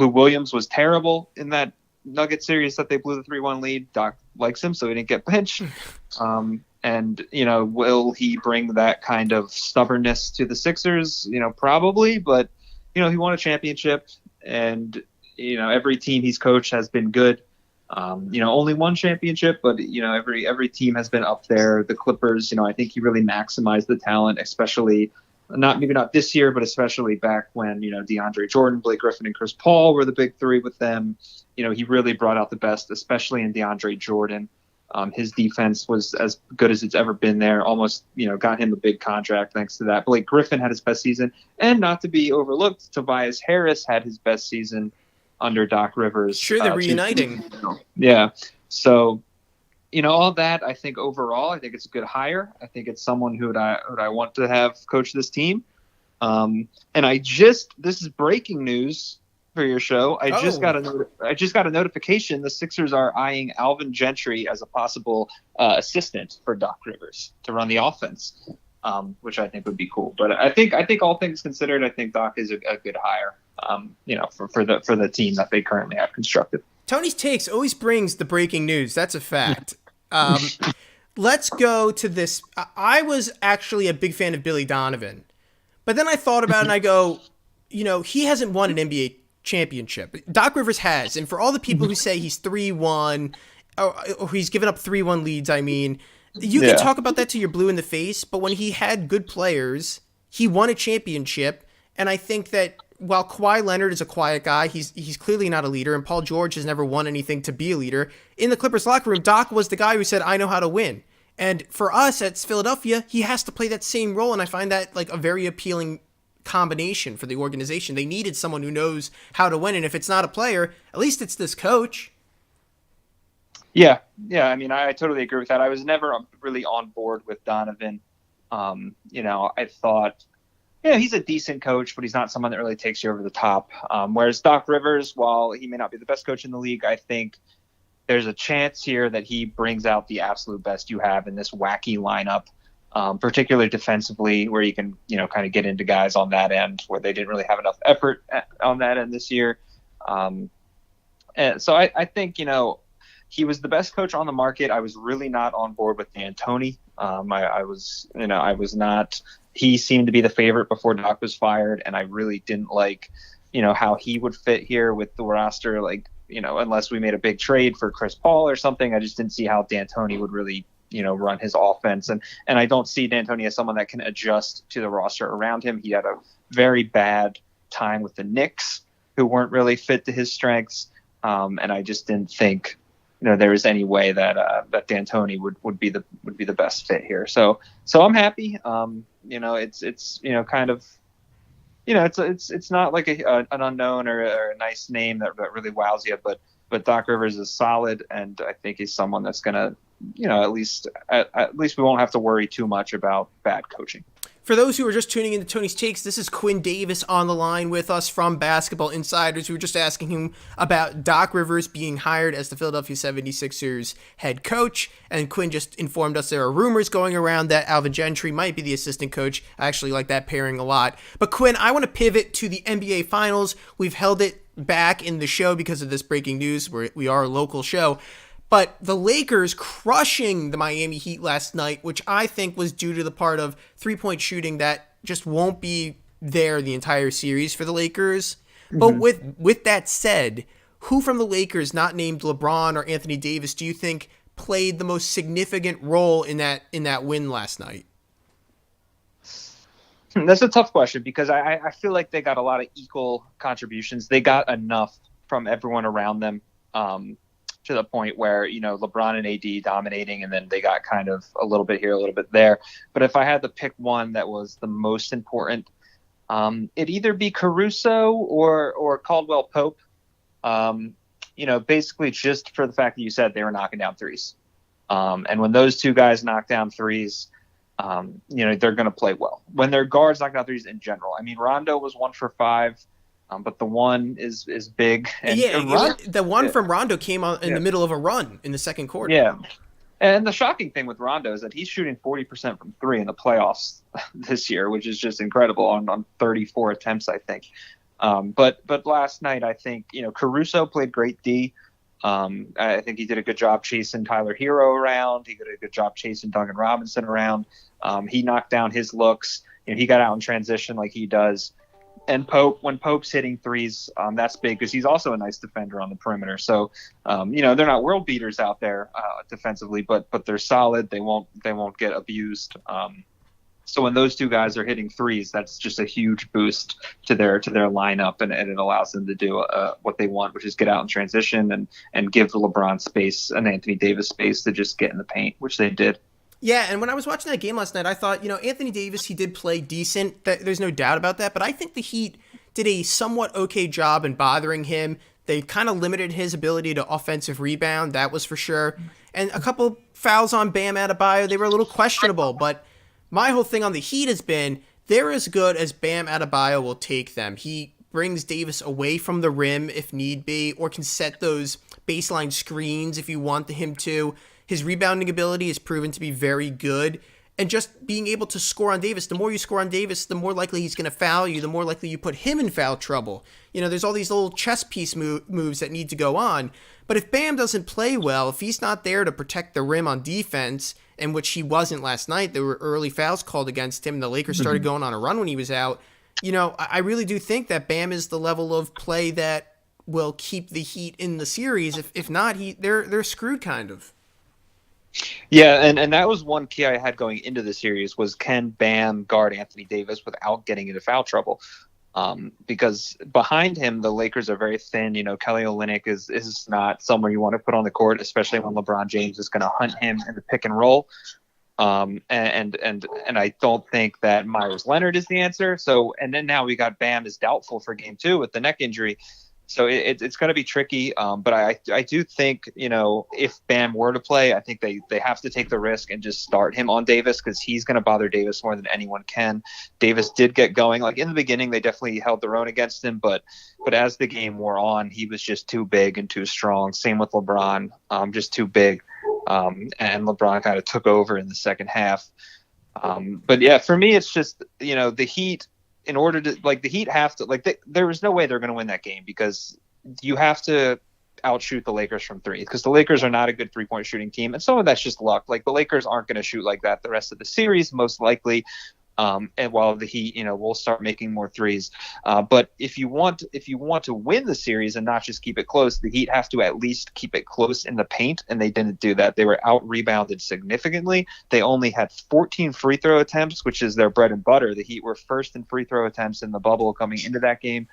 Williams was terrible in that Nugget series that they blew the 3-1 lead. Doc likes him, so he didn't get benched. Will he bring that kind of stubbornness to the Sixers? Probably, but, he won a championship, and, every team he's coached has been good. Only one championship, but, every team has been up there. The Clippers, I think he really maximized the talent, especially maybe not this year, but especially back when, DeAndre Jordan, Blake Griffin, and Chris Paul were the big three with them. He really brought out the best, especially in DeAndre Jordan. His defense was as good as it's ever been there, almost, got him a big contract thanks to that. Blake Griffin had his best season, and not to be overlooked, Tobias Harris had his best season under Doc Rivers. Sure, they're reuniting. Yeah. So, all that, I think overall, I think it's a good hire. I think it's someone who I want to have coach this team. And this is breaking news for your show. I just got a notification. The Sixers are eyeing Alvin Gentry as a possible assistant for Doc Rivers to run the offense, which I think would be cool. But I think all things considered, I think Doc is a good hire. For the team that they currently have constructed. Tony's Takes always brings the breaking news. That's a fact. Let's go to this. I was actually a big fan of Billy Donovan, but then I thought about it and I go, he hasn't won an NBA championship. Doc Rivers has. And for all the people who say he's 3-1 or he's given up 3-1 leads, you can talk about that till you're blue in the face, but when he had good players, he won a championship. And I think that while Kawhi Leonard is a quiet guy, he's clearly not a leader, and Paul George has never won anything to be a leader. In the Clippers locker room, Doc was the guy who said, I know how to win. And for us at Philadelphia, he has to play that same role, and I find that a very appealing combination for the organization. They needed someone who knows how to win, and if it's not a player, at least it's this coach. Yeah. I totally agree with that. I was never really on board with Donovan. I thought, he's a decent coach, but he's not someone that really takes you over the top. Whereas Doc Rivers, while he may not be the best coach in the league, I think, there's a chance here that he brings out the absolute best you have in this wacky lineup, particularly defensively, where you can, kind of get into guys on that end where they didn't really have enough effort on that end this year. And so I think, he was the best coach on the market. I was really not on board with D'Antoni. I was not. He seemed to be the favorite before Doc was fired, and I really didn't like, how he would fit here with the roster. Like, unless we made a big trade for Chris Paul or something, I just didn't see how D'Antoni would really, run his offense. And I don't see D'Antoni as someone that can adjust to the roster around him. He had a very bad time with the Knicks, who weren't really fit to his strengths. And I just didn't think, there was any way that D'Antoni would be the best fit here. So I'm happy. It's kind of, it's not like an unknown or a nice name that really wows you, but Doc Rivers is solid, and I think he's someone that's gonna, at least we won't have to worry too much about bad coaching. For those who are just tuning into Tony's Takes, this is Quinn Davis on the line with us from Basketball Insiders. We were just asking him about Doc Rivers being hired as the Philadelphia 76ers head coach, and Quinn just informed us there are rumors going around that Alvin Gentry might be the assistant coach. I actually like that pairing a lot. But Quinn, I want to pivot to the NBA Finals. We've held it back in the show because of this breaking news. We are a local show. But the Lakers crushing the Miami Heat last night, which I think was due to the part of three-point shooting that just won't be there the entire series for the Lakers. Mm-hmm. But with that said, who from the Lakers, not named LeBron or Anthony Davis, do you think played the most significant role in that win last night? That's a tough question because I feel like they got a lot of equal contributions. They got enough from everyone around them. To the point where, LeBron and AD dominating, and then they got kind of a little bit here, a little bit there. But if I had to pick one that was the most important, it'd either be Caruso or Caldwell Pope. Basically just for the fact that you said they were knocking down threes. And when those two guys knock down threes, they're going to play well. When their guards knock down threes in general. I mean, Rondo was 1 for 5. But the one is big. And the one from Rondo came on in the middle of a run in the second quarter. Yeah. And the shocking thing with Rondo is that he's shooting 40% from 3 in the playoffs this year, which is just incredible on 34 attempts, I think. But last night, I think, Caruso played great D. I think he did a good job chasing Tyler Hero around. He did a good job chasing Duncan Robinson around. He knocked down his looks. He got out in transition like he does. And when Pope's hitting threes, that's big because he's also a nice defender on the perimeter. So, they're not world beaters out there defensively, but they're solid. They won't get abused. So when those two guys are hitting threes, that's just a huge boost to their lineup, and it allows them to do what they want, which is get out in transition and give the LeBron space and Anthony Davis space to just get in the paint, which they did. Yeah, and when I was watching that game last night, I thought, Anthony Davis, he did play decent. There's no doubt about that. But I think the Heat did a somewhat okay job in bothering him. They kind of limited his ability to offensive rebound. That was for sure. And a couple fouls on Bam Adebayo, they were a little questionable. But my whole thing on the Heat has been they're as good as Bam Adebayo will take them. He brings Davis away from the rim if need be, or can set those baseline screens if you want him to. His rebounding ability is proven to be very good. And just being able to score on Davis, the more you score on Davis, the more likely he's going to foul you, the more likely you put him in foul trouble. There's all these little chess piece moves that need to go on. But if Bam doesn't play well, if he's not there to protect the rim on defense, in which he wasn't last night, there were early fouls called against him. The Lakers started going on a run when he was out. I really do think that Bam is the level of play that will keep the Heat in the series. If not, they're screwed kind of. Yeah, and that was one key I had going into the series was can Bam guard Anthony Davis without getting into foul trouble? Because behind him, the Lakers are very thin. Kelly Olynyk is not someone you want to put on the court, especially when LeBron James is going to hunt him in the pick and roll. And I don't think that Myers Leonard is the answer. So, and then now we got Bam is doubtful for game 2 with the neck injury. So it's going to be tricky, but I do think, if Bam were to play, I think they have to take the risk and just start him on Davis because he's going to bother Davis more than anyone can. Davis did get going. Like in the beginning, they definitely held their own against him, but as the game wore on, he was just too big and too strong. Same with LeBron, just too big, and LeBron kind of took over in the second half. But yeah, for me, it's just, the Heat. In order to the Heat have to there was no way they're going to win that game because you have to outshoot the Lakers from three because the Lakers are not a good 3-point shooting team. And some of that's just luck. Like the Lakers aren't going to shoot like that the rest of the series, most likely. And while the Heat, will start making more threes. But if you want to win the series and not just keep it close, the Heat have to at least keep it close in the paint. And they didn't do that. They were out rebounded significantly. They only had 14 free throw attempts, which is their bread and butter. The Heat were first in free throw attempts in the bubble coming into that game.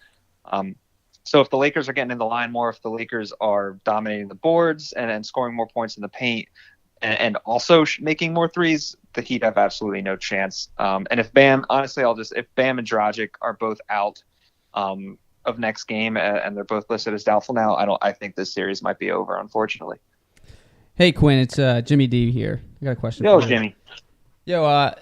So if the Lakers are getting in the line more, if the Lakers are dominating the boards and scoring more points in the paint, and also making more threes, the Heat have absolutely no chance. And if Bam, honestly, if Bam and Dragic are both out of next game and they're both listed as doubtful now, I think this series might be over, unfortunately. Hey Quinn, it's Jimmy D here. I got a question. Yo, for you. Jimmy. Yo, I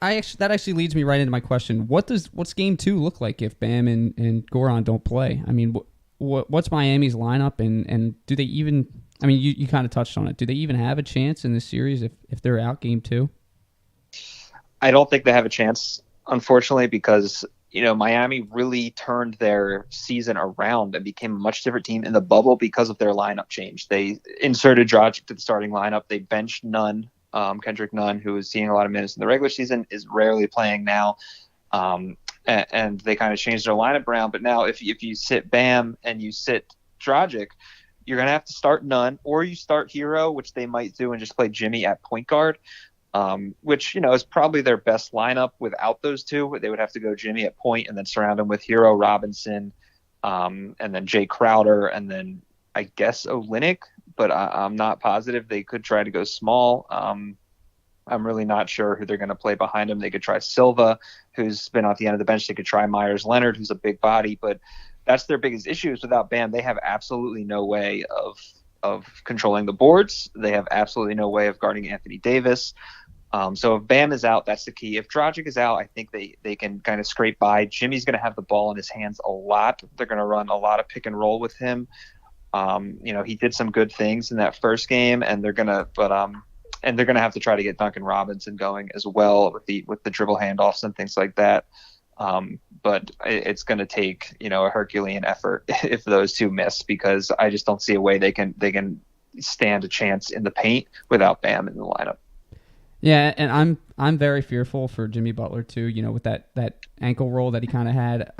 actually that actually leads me right into my question. What's game 2 look like if Bam and Goran don't play? I mean, what's Miami's lineup and do they even? I mean, you kind of touched on it. Do they even have a chance in this series if they're out game 2? I don't think they have a chance, unfortunately, because Miami really turned their season around and became a much different team in the bubble because of their lineup change. They inserted Dragic to the starting lineup. They benched Nunn, Kendrick Nunn, who was seeing a lot of minutes in the regular season, is rarely playing now. And they kind of changed their lineup around. But now if you sit Bam and you sit Dragic, you're going to have to start Nunn, or you start Hero, which they might do, and just play Jimmy at point guard, which, is probably their best lineup without those two. They would have to go Jimmy at point and then surround him with Hero, Robinson, and then Jay Crowder, and then I guess Olynyk, but I'm not positive. They could try to go small. I'm really not sure who they're going to play behind him. They could try Silva, who's been off the end of the bench. They could try Myers Leonard, who's a big body, but that's their biggest issue is without Bam, they have absolutely no way of controlling the boards. They have absolutely no way of guarding Anthony Davis. So if Bam is out, that's the key. If Dragic is out, I think they can kind of scrape by. Jimmy's going to have the ball in his hands a lot. They're going to run a lot of pick and roll with him. He did some good things in that first game, and they're going to have to try to get Duncan Robinson going as well with the dribble handoffs and things like that. But it's going to take, a Herculean effort if those two miss, because I just don't see a way they can stand a chance in the paint without Bam in the lineup. Yeah, and I'm very fearful for Jimmy Butler too. With that ankle roll that he kind of had.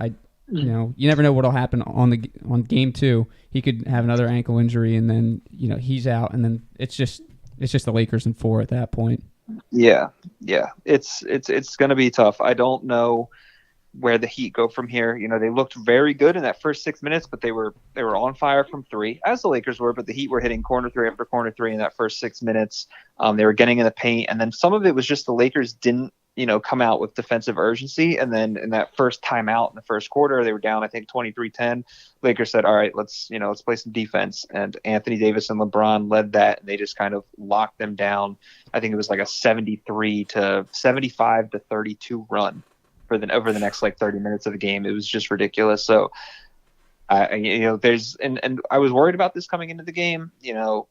You never know what'll happen on game 2. He could have another ankle injury, and then he's out, and then it's just the Lakers in 4 at that point. Yeah, it's going to be tough. I don't know where the Heat go from here. They looked very good in that first 6 minutes, but they were on fire from 3, as the Lakers were, but the Heat were hitting corner 3 after corner 3 in that first 6 minutes. They were getting in the paint, and then some of it was just the Lakers didn't, come out with defensive urgency. And then in that first timeout in the first quarter, they were down, I think 23-10. Lakers said, all right, let's play some defense. And Anthony Davis and LeBron led that, and they just kind of locked them down. I think it was like a 75-32 run over the next 30 minutes of the game. It was just ridiculous. So, there's and I was worried about this coming into the game. The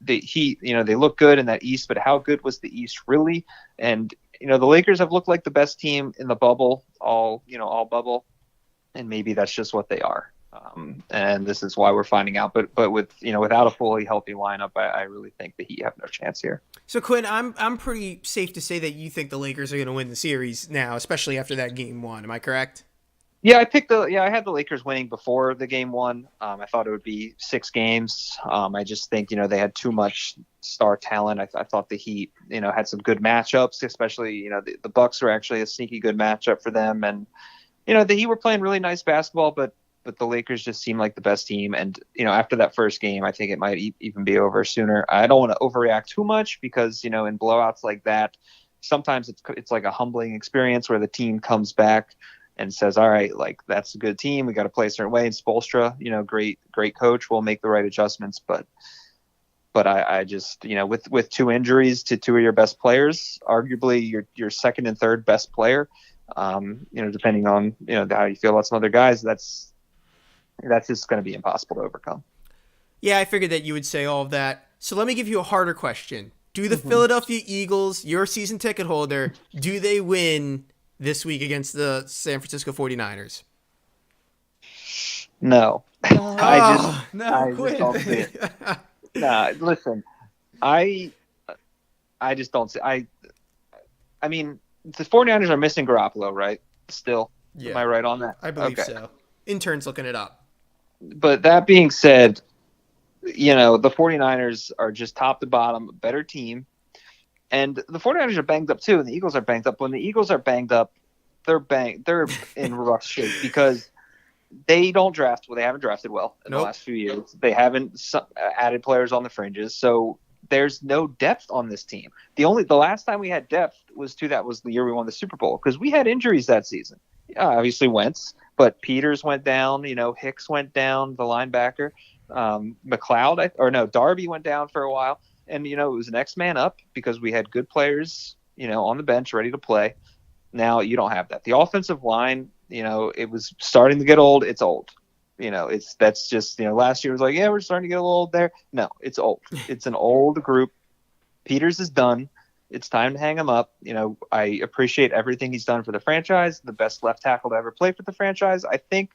Heat, they look good in that East, but how good was the East really? And the Lakers have looked like the best team in the bubble, all bubble, and maybe that's just what they are. And this is why we're finding out. But with without a fully healthy lineup, I really think the Heat have no chance here. So Quinn, I'm pretty safe to say that you think the Lakers are going to win the series now, especially after that game 1. Am I correct? Yeah, I had the Lakers winning before the game 1. I thought it would be 6 games. I just think, they had too much star talent. I thought the Heat, had some good matchups, especially, the Bucks were actually a sneaky good matchup for them. And, the Heat were playing really nice basketball, but the Lakers just seemed like the best team. And, after that first game, I think it might even be over sooner. I don't want to overreact too much because, in blowouts like that, sometimes it's like a humbling experience where the team comes back. and says, all right, like that's a good team. We got to play a certain way. And Spoelstra, great coach, will make the right adjustments. But I just, with 2 injuries to 2 of your best players, arguably your second and third best player, depending on, how you feel about some other guys, that's just going to be impossible to overcome. Yeah, I figured that you would say all of that. So let me give you a harder question. Do the Philadelphia Eagles, your season ticket holder, do they win this week against the San Francisco 49ers? No. I just don't see it. Nah, listen, I just don't see. I mean, the 49ers are missing Garoppolo, right? Still, yeah. Am I right on that? I believe so. Intern's looking it up. But that being said, the 49ers are just top to bottom, a better team, and the 49ers are banged up too, and the Eagles are banged up. When the Eagles are banged up, they're in rough shape because they don't draft well. They haven't drafted well in the last few years. They haven't added players on the fringes, so there's no depth on this team. The last time we had depth was the year we won the Super Bowl, because we had injuries that season. Obviously Wentz, but Peters went down. Hicks went down, the linebacker. Darby went down for a while, and it was next man up because we had good players, on the bench ready to play. Now you don't have that. The offensive line, it was starting to get old. It's old. That's just, last year was like, yeah, we're starting to get a little old there. No, it's old. It's an old group. Peters is done. It's time to hang him up. I appreciate everything he's done for the franchise. The best left tackle to ever play for the franchise. I think,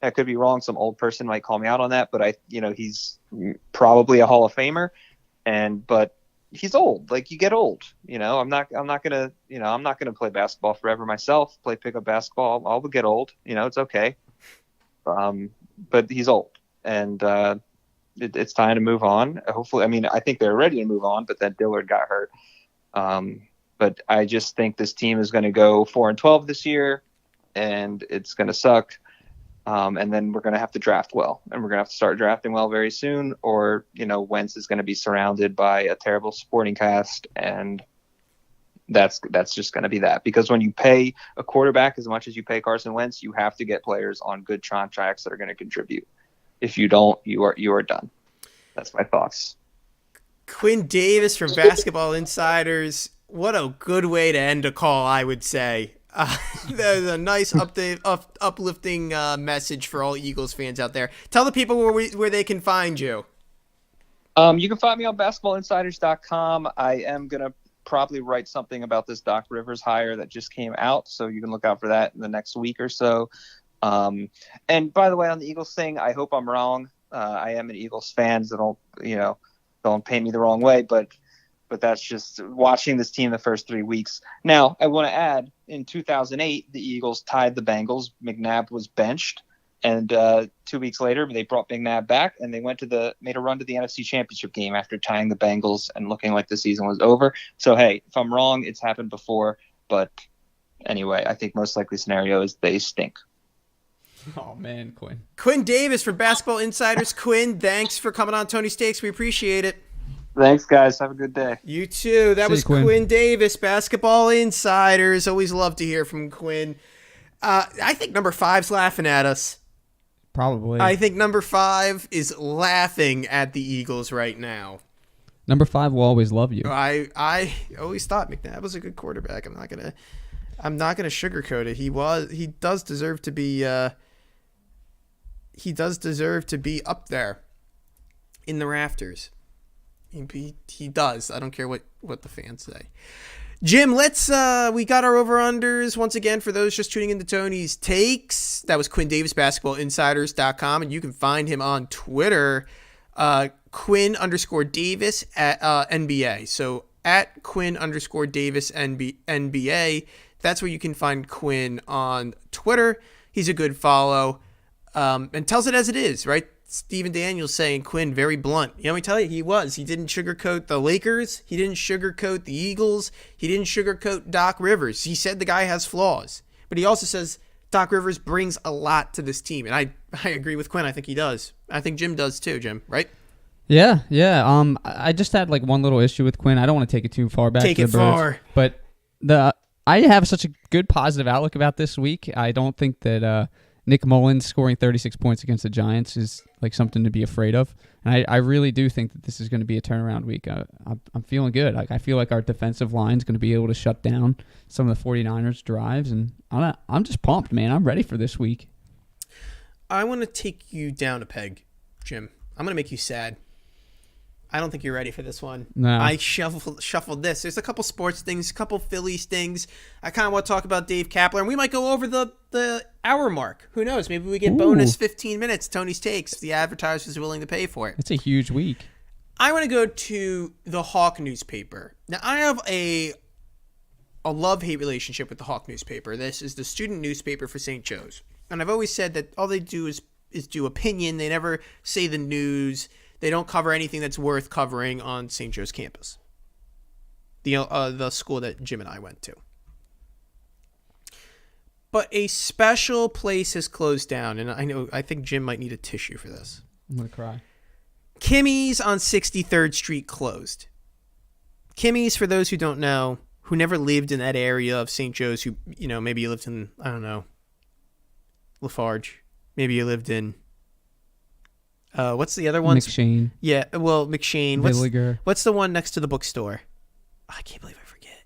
I could be wrong. Some old person might call me out on that, but he's probably a Hall of Famer, but he's old. Like, you get old, I'm not gonna play basketball forever myself, play pickup basketball. I'll get old, it's okay. But he's old, and it's time to move on. Hopefully, I think they're ready to move on, but then Dillard got hurt. But I just think this team is going to go 4-12 this year, and it's going to suck. And then we're going to have to draft well, and we're going to have to start drafting well very soon, or, Wentz is going to be surrounded by a terrible supporting cast, and that's just going to be that. Because when you pay a quarterback as much as you pay Carson Wentz, you have to get players on good contracts that are going to contribute. If you don't, you are done. That's my thoughts. Quinn Davis from Basketball Insiders. What a good way to end a call, I would say. There's a nice uplifting message for all Eagles fans out there. Tell the people where they can find you. You can find me on basketballinsiders.com. I am going to probably write something about this Doc Rivers hire that just came out, so you can look out for that in the next week or so. And by the way, on the Eagles thing, I hope I'm wrong. I am an Eagles fan, so don't paint me the wrong way, but that's just watching this team the first 3 weeks. Now, I want to add, in 2008, the Eagles tied the Bengals. McNabb was benched, and 2 weeks later, they brought McNabb back, and they made a run to the NFC Championship game after tying the Bengals and looking like the season was over. So, hey, if I'm wrong, it's happened before. But anyway, I think most likely scenario is they stink. Oh, man, Quinn. Quinn Davis from Basketball Insiders. Quinn, thanks for coming on Tony Stakes. We appreciate it. Thanks, guys. Have a good day. You too. That was Quinn Davis, Basketball Insiders. Always love to hear from Quinn. I think number 5's laughing at us. Probably. I think number 5 is laughing at the Eagles right now. Number 5 will always love you. I always thought McNabb was a good quarterback. I'm not gonna sugarcoat it. He does deserve to be. He does deserve to be up there in the rafters. He does. I don't care what the fans say. Jim, we got our over-unders once again for those just tuning into Tony's Takes. That was Quinn Davis, basketballinsiders.com, and you can find him on Twitter, Quinn_Davis at NBA. So at Quinn_Davis NBA. That's where you can find Quinn on Twitter. He's a good follow, and tells it as it is, right? Stephen Daniels saying Quinn very blunt. Let me tell you, he was. He didn't sugarcoat the Lakers. He didn't sugarcoat the Eagles. He didn't sugarcoat Doc Rivers. He said the guy has flaws, but he also says Doc Rivers brings a lot to this team, and I agree with Quinn. I think he does. I think Jim does too, Jim, right? Yeah. I just had one little issue with Quinn. I don't want to take it too far back. Take to it the Birds, far. But I have such a good positive outlook about this week. I don't think that Nick Mullins scoring 36 points against the Giants is like something to be afraid of. And I really do think that this is going to be a turnaround week. I'm feeling good. Like I feel like our defensive line is going to be able to shut down some of the 49ers drives, and I'm just pumped, man. I'm ready for this week. I want to take you down a peg, Jim. I'm going to make you sad. I don't think you're ready for this one. No. I shuffled this. There's a couple sports things, a couple Phillies things. I kind of want to talk about Dave Kapler, and we might go over the hour mark. Who knows? Maybe we get bonus 15 minutes, Tony's Takes, if the advertiser is willing to pay for it. It's a huge week. I want to go to the Hawk newspaper. Now, I have a love-hate relationship with the Hawk newspaper. This is the student newspaper for St. Joe's. And I've always said that all they do is do opinion. They never say the news. They don't cover anything that's worth covering on St. Joe's campus, the school that Jim and I went to. But a special place has closed down, and I think Jim might need a tissue for this. I'm going to cry. Kimmy's on 63rd Street closed. Kimmy's, for those who don't know, who never lived in that area of St. Joe's, who, maybe you lived in, I don't know, Lafarge. Maybe you lived in... what's the other one? McShane. Yeah, well, McShane. What's the one next to the bookstore? Oh, I can't believe I forget.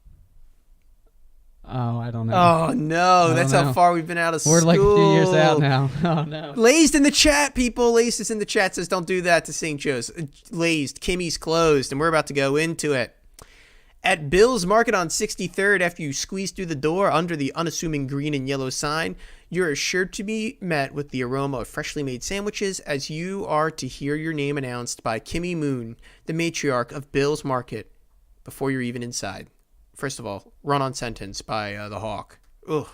Oh, I don't know. Oh, no. That's how far we've been out of school. We're like a few years out now. Oh, no. Lazed in the chat, people. Lazed is in the chat, says don't do that to St. Joe's. Lazed. Kimmy's closed, and we're about to go into it. At Bill's Market on 63rd, after you squeeze through the door under the unassuming green and yellow sign, you're assured to be met with the aroma of freshly made sandwiches as you are to hear your name announced by Kimmy Moon, the matriarch of Bill's Market, before you're even inside. First of all, run-on sentence by the Hawk. Ugh.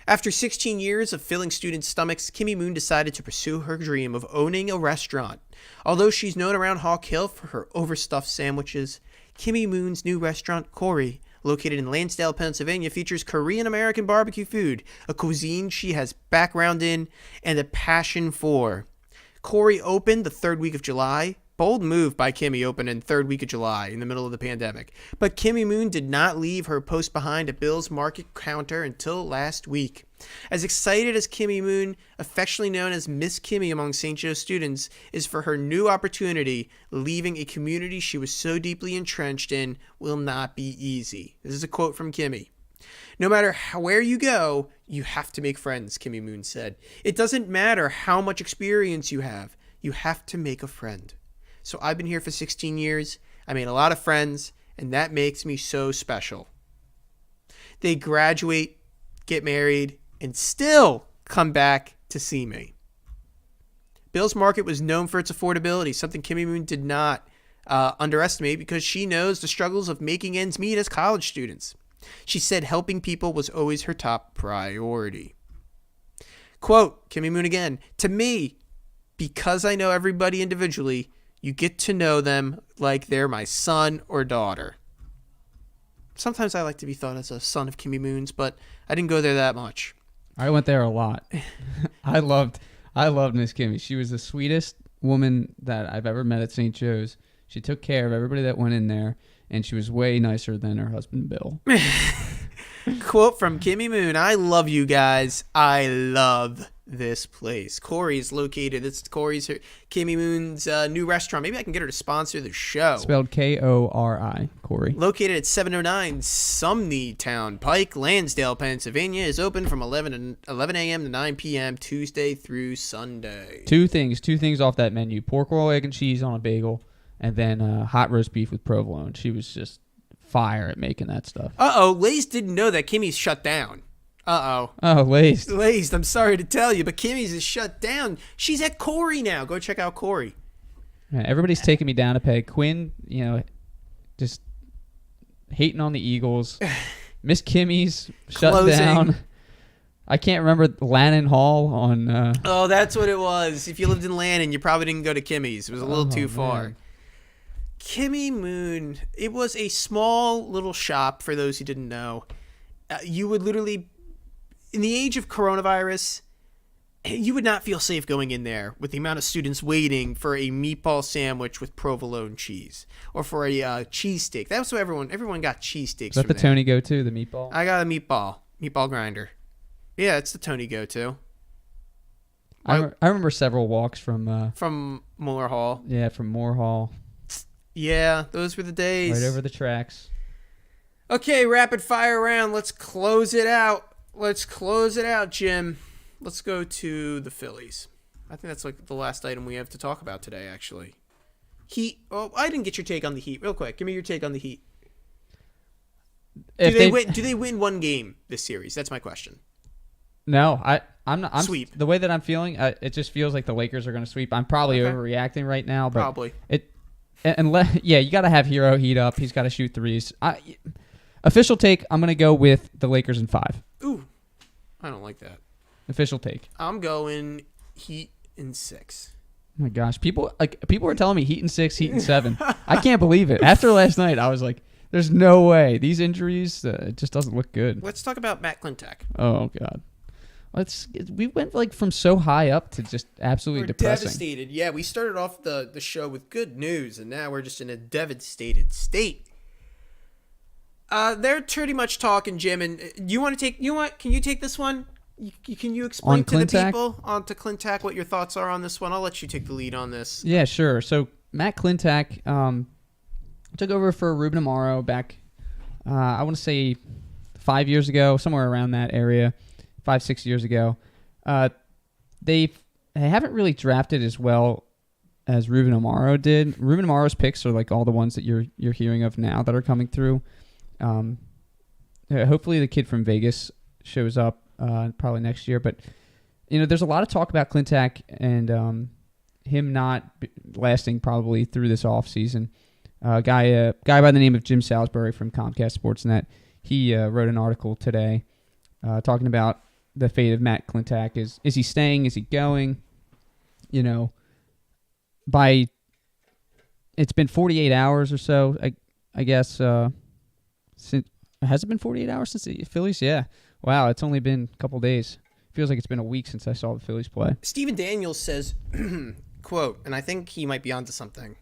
After 16 years of filling students' stomachs, Kimmy Moon decided to pursue her dream of owning a restaurant. Although she's known around Hawk Hill for her overstuffed sandwiches, Kimmy Moon's new restaurant, Corey, located in Lansdale, Pennsylvania, features Korean-American barbecue food, a cuisine she has background in and a passion for. Corey opened the third week of July. Bold move by Kimmy, opened in third week of July in the middle of the pandemic. But Kimmy Moon did not leave her post behind at Bill's Market counter until last week. As excited as Kimmy Moon, affectionately known as Miss Kimmy among St. Joe students, is for her new opportunity, leaving a community she was so deeply entrenched in will not be easy. This is a quote from Kimmy. No matter where you go, you have to make friends, Kimmy Moon said. It doesn't matter how much experience you have to make a friend. So I've been here for 16 years. I made a lot of friends, and that makes me so special. They graduate, get married, and still come back to see me. Bill's Market was known for its affordability, something Kimmy Moon did not underestimate because she knows the struggles of making ends meet as college students. She said helping people was always her top priority. Quote, Kimmy Moon again, to me, because I know everybody individually, you get to know them like they're my son or daughter. Sometimes I like to be thought as a son of Kimmy Moon's, but I didn't go there that much. I went there a lot. I loved Miss Kimmy. She was the sweetest woman that I've ever met at St. Joe's. She took care of everybody that went in there, and she was way nicer than her husband, Bill. Quote from Kimmy Moon, I love you guys. I love this place. Corey's located. It's Kimmy Moon's new restaurant. Maybe I can get her to sponsor the show. Spelled Kori, Corey. Located at 709 Sumney Town Pike, Lansdale, Pennsylvania. Is open from 11 a.m. to 9 p.m. Tuesday through Sunday. Two things off that menu: pork roll, egg and cheese on a bagel, and then hot roast beef with provolone. She was just fire at making that stuff. Lace didn't know that Kimmy's shut down. Oh, Laced. Laced, I'm sorry to tell you, but Kimmy's is shut down. She's at Corey now. Go check out Corey. Yeah, everybody's taking me down a peg. Quinn, just hating on the Eagles. Miss Kimmy's shut Closing. down. I can't remember Lannon Hall on... Oh, that's what it was. If you lived in Lannon, you probably didn't go to Kimmy's. It was a little too far. Man. Kimmy Moon, it was a small little shop, for those who didn't know. You would literally... In the age of coronavirus, you would not feel safe going in there with the amount of students waiting for a meatball sandwich with provolone cheese or for a cheesesteak. That's what everyone got cheesesteaks. Is that the Tony go-to, the meatball? I got a meatball grinder. Yeah, it's the Tony go-to. I remember several walks from Moore Hall. Yeah, from Moore Hall. Yeah, those were the days. Right over the tracks. Okay, rapid fire round. Let's close it out. Jim. Let's go to the Phillies. I think that's like the last item we have to talk about today, actually. Heat. Oh, I didn't get your take on the Heat. Real quick, give me your take on the Heat. Do they win one game this series? That's my question. No, I'm not. I'm sweep. The way that I'm feeling, it just feels like the Lakers are going to sweep. I'm probably overreacting right now, but probably you got to have Hero heat up. He's got to shoot threes. Official take, I'm going to go with the Lakers in 5. Ooh, I don't like that. Official take. I'm going Heat in 6. Oh my gosh, people are telling me Heat in 6, Heat in 7. I can't believe it. After last night, I was like, "There's no way these injuries. It just doesn't look good." Let's talk about Matt Klintak. Oh God. We went like from so high up to just absolutely depressing. Devastated. Yeah, we started off the show with good news, and now we're just in a devastated state. They're pretty much talking, Jim, and can you take this one? Can you explain to the people on to Klintak what your thoughts are on this one? I'll let you take the lead on this. Yeah, sure. So Matt Klintak took over for Ruben Amaro back, I want to say 5 years ago, somewhere around that area. 5-6 years ago. They haven't really drafted as well as Ruben Amaro did. Ruben Amaro's picks are like all the ones that you're hearing of now that are coming through. Hopefully the kid from Vegas shows up probably next year. But there's a lot of talk about Klintak and him not lasting probably through this offseason. Guy by the name of Jim Salisbury from Comcast Sportsnet, he wrote an article today talking about the fate of Matt Klintak. Is he staying? Is he going? It's been 48 hours or so, I guess. Has it been 48 hours since the Phillies? Yeah. Wow, it's only been a couple days. Feels like it's been a week since I saw the Phillies play. Steven Daniels says, quote, and I think he might be onto something.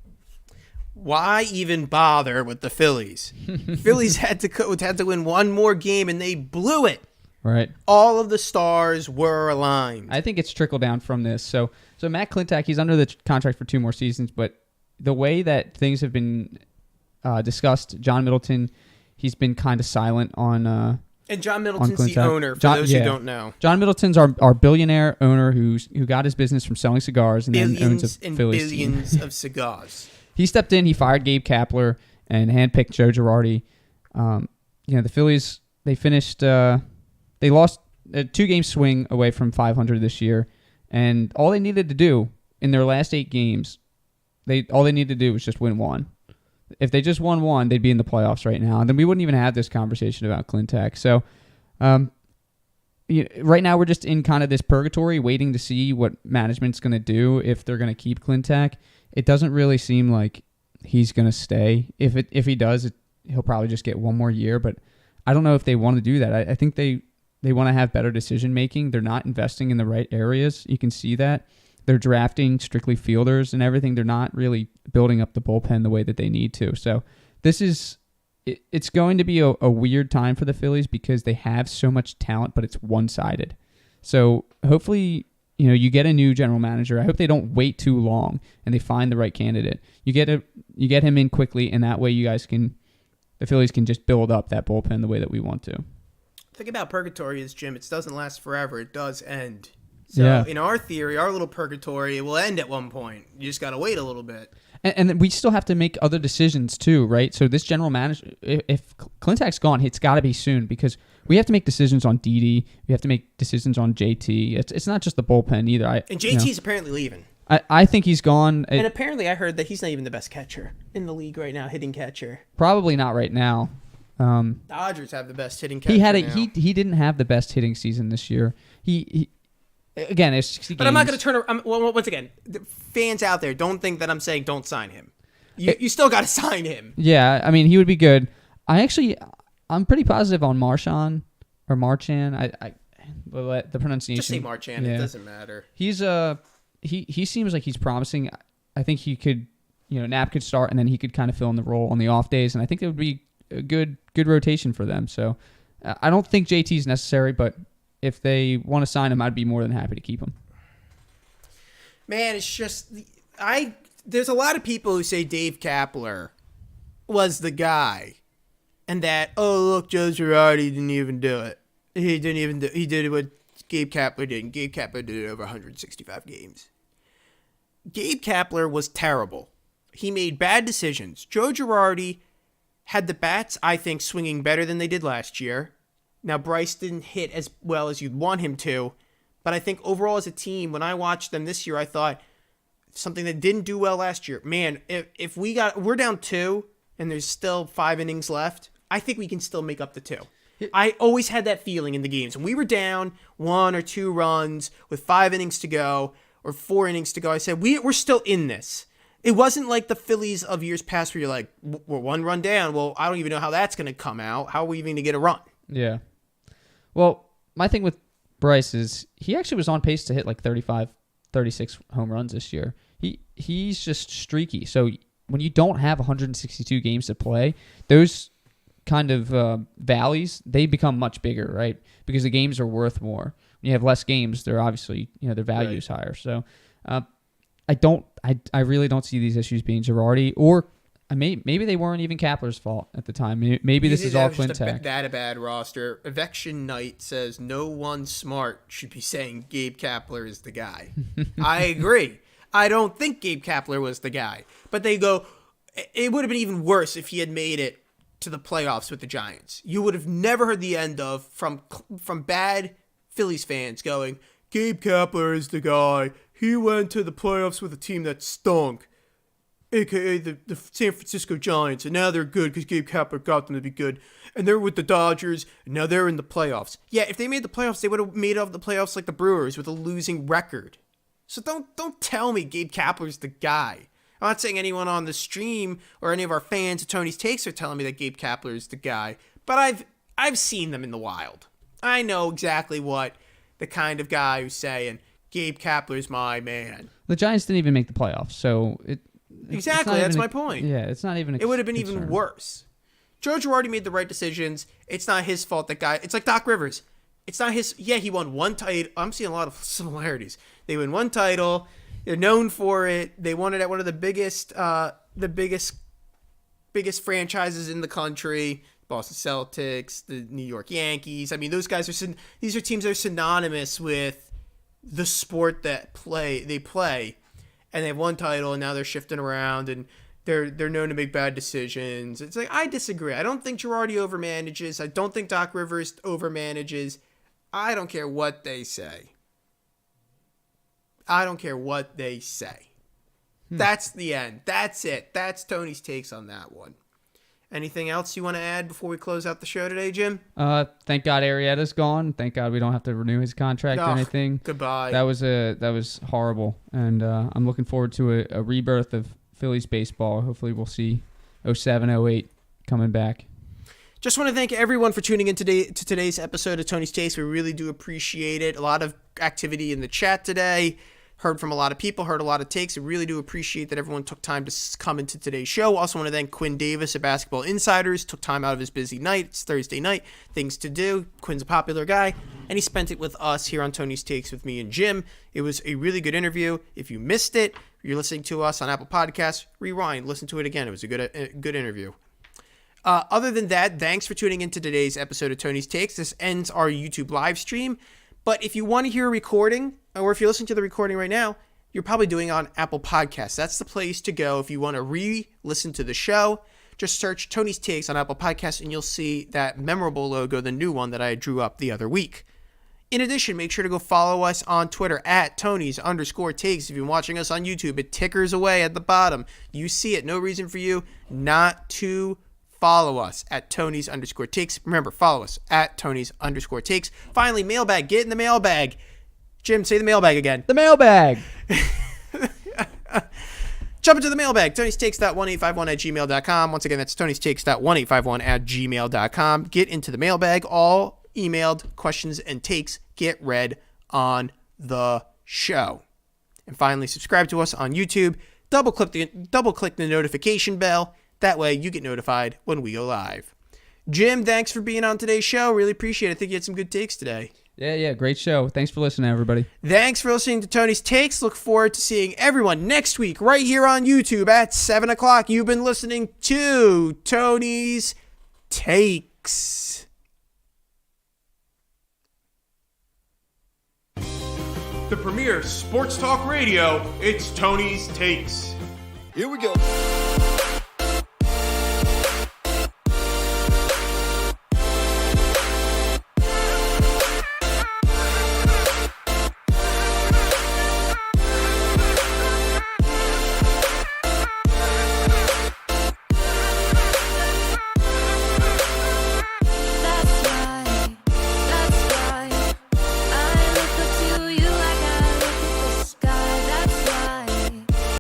Why even bother with the Phillies? Phillies had to win one more game, and they blew it. Right. All of the stars were aligned. I think it's trickled down from this. So Matt Klintak, he's under the contract for 2 more seasons, but the way that things have been discussed, John Middleton, he's been kind of silent on and John Middleton's the owner, for those who don't know. John Middleton's our billionaire owner who got his business from selling cigars and then owns a Phillies team. Billions of cigars. He stepped in, he fired Gabe Kapler and handpicked Joe Girardi. The Phillies, they finished... They lost a 2-game swing away from 500 this year, and all they needed to do in their last 8 games, all they needed to do was just win 1. If they just won 1, they'd be in the playoffs right now, and then we wouldn't even have this conversation about Klintak. So, right now we're just in kind of this purgatory, waiting to see what management's going to do if they're going to keep Klintak. It doesn't really seem like he's going to stay. If he does, he'll probably just get 1 more year, but I don't know if they want to do that. I think they want to have better decision making. They're not investing in the right areas. You can see that. They're drafting strictly fielders and everything. They're not really building up the bullpen the way that they need to. So it's going to be a weird time for the Phillies because they have so much talent, but it's one-sided. So hopefully, you get a new general manager. I hope they don't wait too long and they find the right candidate. You get him in quickly, and that way the Phillies can just build up that bullpen the way that we want to. The thing about purgatory is, Jim, it doesn't last forever. It does end. So in our theory, our little purgatory, it will end at one point. You just got to wait a little bit. And then we still have to make other decisions too, right? So this general manager, if Klintak's gone, it's got to be soon because we have to make decisions on Didi. We have to make decisions on JT. It's not just the bullpen either. And JT's apparently leaving. I think he's gone. And apparently I heard that he's not even the best catcher in the league right now, hitting catcher. Probably not right now. Dodgers have the best hitting catcher. He didn't have the best hitting season this year. He again, it's 60 games. But I'm not going to turn around. Once again, the fans out there, don't think that I'm saying don't sign him. You still got to sign him. Yeah, I mean, he would be good. I'm pretty positive on Marchand. The pronunciation. Just say Marchand. Yeah. It doesn't matter. He's he seems like he's promising. I think he could, Knapp could start, and then he could kind of fill in the role on the off days, and I think it would be a good rotation for them. So I don't think JT is necessary, but if they want to sign him, I'd be more than happy to keep him. Man, it's just there's a lot of people who say Dave Kapler was the guy, and that look, Joe Girardi didn't even do it. He did what Gabe Kapler did, and Gabe Kapler did it over 165 games. Gabe Kapler was terrible. He made bad decisions. Joe Girardi had the bats, I think, swinging better than they did last year. Now, Bryce didn't hit as well as you'd want him to, but I think overall as a team, when I watched them this year, I thought something that didn't do well last year. Man, if we're down 2 and there's still 5 innings left, I think we can still make up the 2. I always had that feeling in the games. When we were down 1 or 2 runs with 5 innings to go or 4 innings to go, I said, we're still in this. It wasn't like the Phillies of years past where you're like, we're 1 run down. Well, I don't even know how that's going to come out. How are we even going to get a run? Yeah. Well, my thing with Bryce is he actually was on pace to hit like 35, 36 home runs this year. He's just streaky. So when you don't have 162 games to play, those kind of valleys, they become much bigger, right? Because the games are worth more. When you have less games, they're obviously, their value is higher. So I really don't see these issues being Girardi, or maybe they weren't even Kapler's fault at the time. Maybe this is all Quintac. That a bad roster. Eviction Night says no one smart should be saying Gabe Kapler is the guy. I agree. I don't think Gabe Kapler was the guy. But they go, it would have been even worse if he had made it to the playoffs with the Giants. You would have never heard the end of from bad Phillies fans going, Gabe Kapler is the guy. He went to the playoffs with a team that stunk, a.k.a. the San Francisco Giants, and now they're good because Gabe Kapler got them to be good. And they're with the Dodgers, and now they're in the playoffs. Yeah, if they made the playoffs, they would have made up the playoffs like the Brewers with a losing record. So don't tell me Gabe Kapler's the guy. I'm not saying anyone on the stream or any of our fans of Tony's Takes are telling me that Gabe Kapler is the guy, but I've seen them in the wild. I know exactly what the kind of guy who's saying Gabe Kapler's my man. The Giants didn't even make the playoffs, so exactly, that's my point. Yeah, it's not even. It would have been even worse. Joe Girardi made the right decisions. It's not his fault. That guy. It's like Doc Rivers. It's not his. Yeah, he won 1 title. I'm seeing a lot of similarities. They win 1 title. They're known for it. They won it at one of the biggest franchises in the country. Boston Celtics, the New York Yankees. I mean, these are teams that are synonymous with the sport that they play, and they have 1 title, and now they're shifting around, and they're known to make bad decisions. It's like, I disagree. I don't think Girardi overmanages. I don't think Doc Rivers overmanages. I don't care what they say. That's the end. That's it. That's Tony's Takes on that one. Anything else you want to add before we close out the show today, Jim? Thank God Arrieta's gone. Thank God we don't have to renew his contract or anything. Goodbye. That was horrible, and I'm looking forward to a rebirth of Phillies baseball. Hopefully we'll see 07, 08 coming back. Just want to thank everyone for tuning in to today's episode of Tony's Takes. We really do appreciate it. A lot of activity in the chat today. Heard from a lot of people, heard a lot of takes. I really do appreciate that everyone took time to come into today's show. Also want to thank Quinn Davis at Basketball Insiders. Took time out of his busy night. It's Thursday night. Things to do. Quinn's a popular guy, and he spent it with us here on Tony's Takes with me and Jim. It was a really good interview. If you missed it, you're listening to us on Apple Podcasts, rewind, listen to it again. It was a good interview. Other than that, thanks for tuning into today's episode of Tony's Takes. This ends our YouTube live stream. But if you want to hear a recording, or if you're listening to the recording right now, you're probably doing it on Apple Podcasts. That's the place to go if you want to re-listen to the show. Just search Tony's Takes on Apple Podcasts, and you'll see that memorable logo, the new one that I drew up the other week. In addition, make sure to go follow us on Twitter at Tonys_Takes. If you're watching us on YouTube, it tickers away at the bottom. You see it. No reason for you not to follow us at Tonys_Takes. Remember, follow us at Tonys_Takes. Finally, mailbag. Get in the mailbag. Jim, say the mailbag again. The mailbag. Jump into the mailbag. Tony'sTakes.1851@gmail.com. Once again, that's Tony'sTakes.1851@gmail.com. Get into the mailbag. All emailed questions and takes get read on the show. And finally, subscribe to us on YouTube. Double click the notification bell. That way you get notified when we go live. Jim, thanks for being on today's show. Really appreciate it. I think you had some good takes today. Yeah, great show. Thanks for listening, everybody. Thanks for listening to Tony's Takes. Look forward to seeing everyone next week right here on YouTube at 7 o'clock. You've been listening to Tony's Takes. The premier sports talk radio, it's Tony's Takes. Here we go.